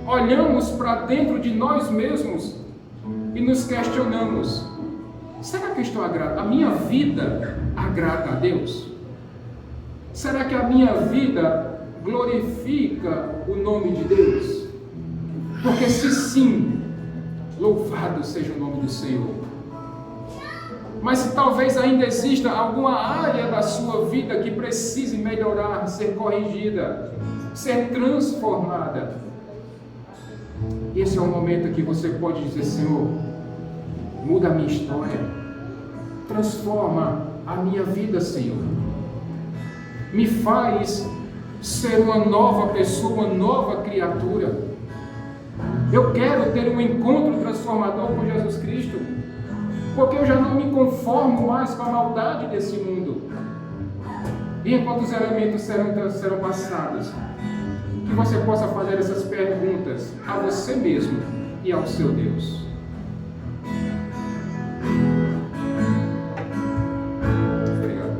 [SPEAKER 1] olhamos para dentro de nós mesmos e nos questionamos: será que a minha vida agrada a Deus? Será que a minha vida glorifica o nome de Deus? Porque se sim, louvado seja o nome do Senhor. Mas se talvez ainda exista alguma área da sua vida que precise melhorar, ser corrigida, ser transformada, esse é o momento que você pode dizer: Senhor, muda a minha história, transforma a minha vida, Senhor, me faz ser uma nova pessoa, uma nova criatura. Eu quero ter um encontro transformador com Jesus Cristo, porque eu já não me conformo mais com a maldade desse mundo. E enquanto os elementos serão passados, que você possa fazer essas perguntas a você mesmo e ao seu Deus. Obrigado.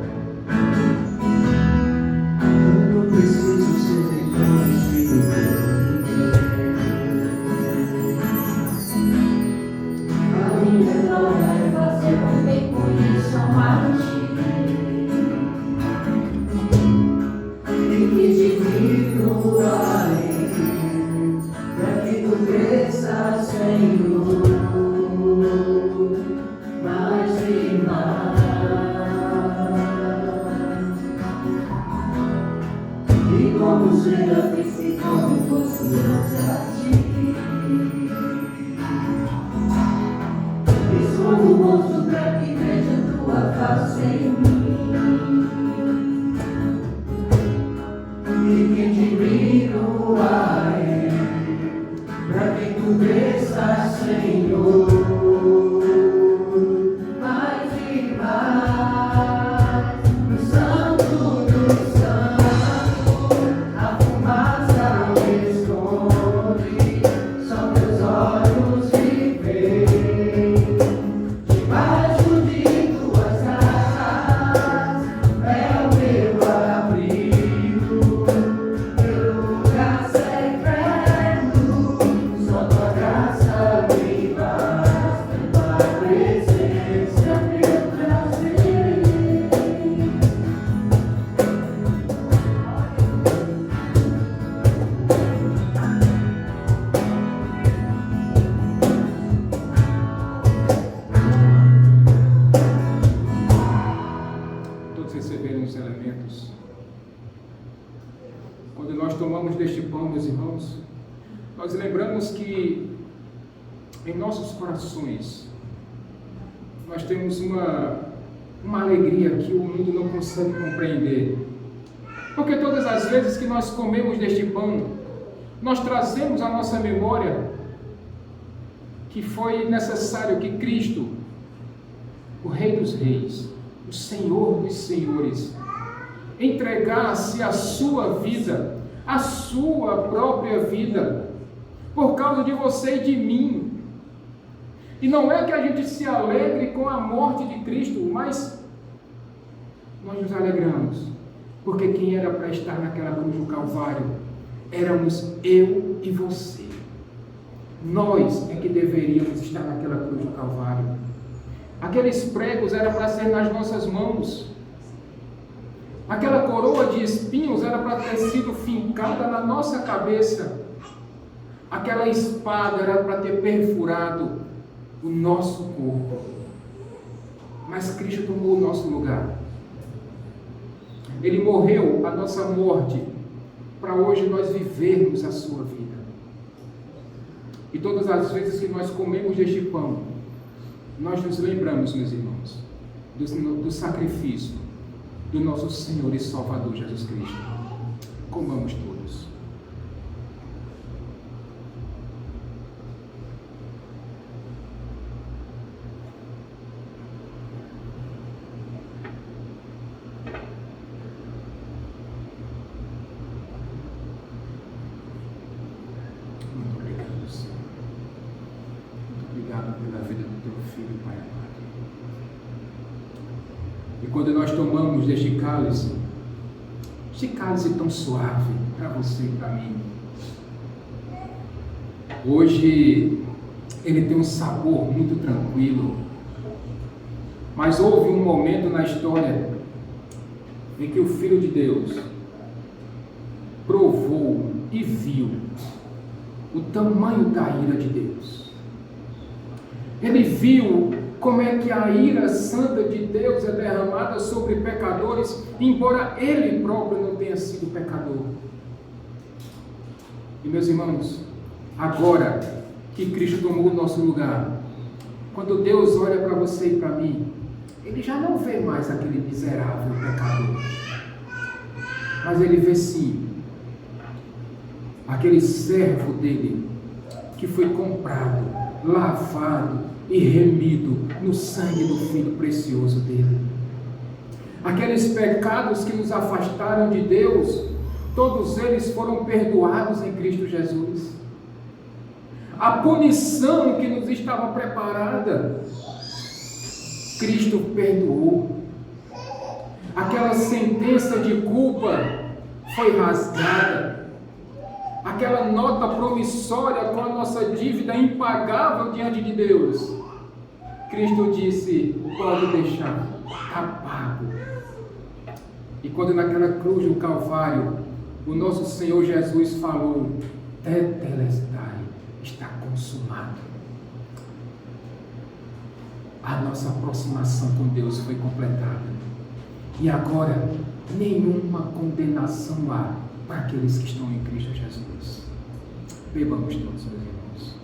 [SPEAKER 5] Eu não preciso ser reconhecido.
[SPEAKER 2] A minha glória é fazer com quem conheçam a ti.
[SPEAKER 5] E que divino ai, para que tu cresças, Senhor, mais e mais. E como será que se como fosse a ti? Esconda o rosto para que veja tua face em mim. E que divino ai, para que tu cresças, Senhor, mais e mais. No santo dos santos, a fumaça me esconde, são teus olhos que veem. Debaixo de tuas asas é o meu abrigo, meu lugar secreto, só tua graça me basta, tua presença é meu prazer.
[SPEAKER 1] Todos receberam os elementos. Quando nós tomamos deste pão, meus irmãos, nós lembramos que em nossos corações nós temos uma alegria que o mundo não consegue compreender. Porque todas as vezes que nós comemos deste pão, nós trazemos à nossa memória que foi necessário que Cristo, o Rei dos Reis, o Senhor dos Senhores, entregasse a sua vida, a sua própria vida, por causa de você e de mim. E não é que a gente se alegre com a morte de Cristo, mas nós nos alegramos, porque quem era para estar naquela cruz do Calvário éramos eu e você. Nós é que deveríamos estar naquela cruz do Calvário. Aqueles pregos eram para ser nas nossas mãos. Aquela coroa de espinhos era para ter sido fincada na nossa cabeça. Aquela espada era para ter perfurado o nosso corpo. Mas Cristo tomou o nosso lugar. Ele morreu a nossa morte para hoje nós vivermos a sua vida. E todas as vezes que nós comemos deste pão, nós nos lembramos, meus irmãos, do sacrifício do nosso Senhor e Salvador Jesus Cristo. Comamos todos. Muito obrigado, Senhor. Muito obrigado pela vida do teu filho, Pai amado. E quando nós tomamos deste cálice tão suave para você e para mim, hoje ele tem um sabor muito tranquilo, mas houve um momento na história em que o Filho de Deus provou e viu o tamanho da ira de Deus. Ele viu como é que a ira santa de Deus é derramada sobre pecadores, embora ele próprio não tenha sido pecador. E meus irmãos, agora que Cristo tomou o nosso lugar, quando Deus olha para você e para mim, ele já não vê mais aquele miserável pecador, mas ele vê sim aquele servo dele que foi comprado, lavado e remido no sangue do Filho precioso dele. Aqueles pecados que nos afastaram de Deus, todos eles foram perdoados em Cristo Jesus. A punição que nos estava preparada, Cristo perdoou. Aquela sentença de culpa foi rasgada. Aquela nota promissória com a nossa dívida impagável diante de Deus, Cristo disse: pode deixar, está pago. E quando naquela cruz do Calvário, o nosso Senhor Jesus falou: tetelestai, está consumado. A nossa aproximação com Deus foi completada. E agora, nenhuma condenação há para aqueles que estão em Cristo Jesus. Bebamos todos, meus irmãos.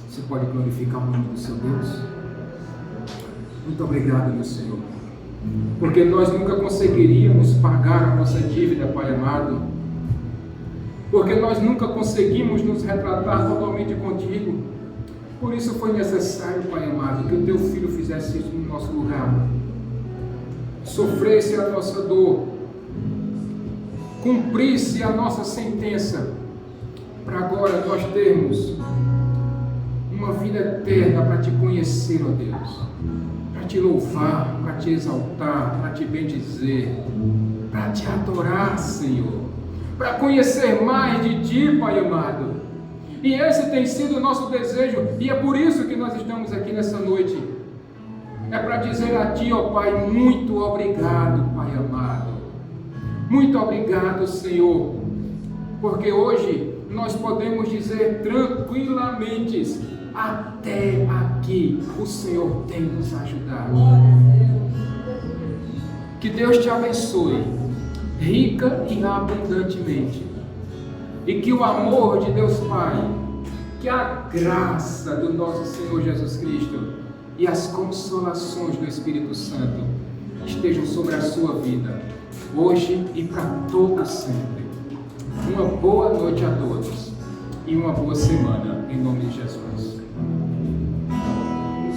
[SPEAKER 1] Você pode glorificar o nome do seu Deus? Muito obrigado, meu Senhor, porque nós nunca conseguiríamos pagar a nossa dívida, Pai amado, porque nós nunca conseguimos nos retratar totalmente contigo. Por isso foi necessário, Pai amado, que o teu Filho fizesse isso no nosso lugar, sofresse a nossa dor, cumprisse a nossa sentença, para agora nós termos uma vida eterna para te conhecer, ó Deus, para te louvar, para te exaltar, para te bendizer, para te adorar, Senhor, para conhecer mais de ti, Pai amado. E esse tem sido o nosso desejo, e é por isso que nós estamos aqui nessa noite. É para dizer a Ti, ó Pai, muito obrigado, Pai amado. Muito obrigado, Senhor, porque hoje nós podemos dizer tranquilamente: até aqui o Senhor tem nos ajudado. Que Deus te abençoe, rica e abundantemente. E que o amor de Deus Pai, que a graça do nosso Senhor Jesus Cristo e as consolações do Espírito Santo estejam sobre a sua vida, hoje e para todo sempre. Uma boa noite a todos e uma boa semana, em nome de Jesus.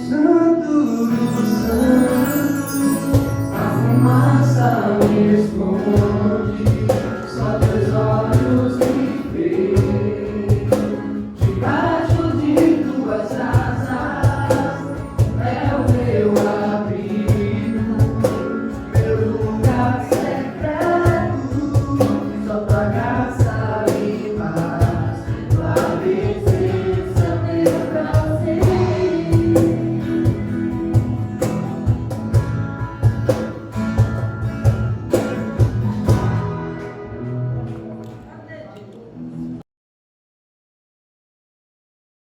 [SPEAKER 5] Santo, Santo, a fumaça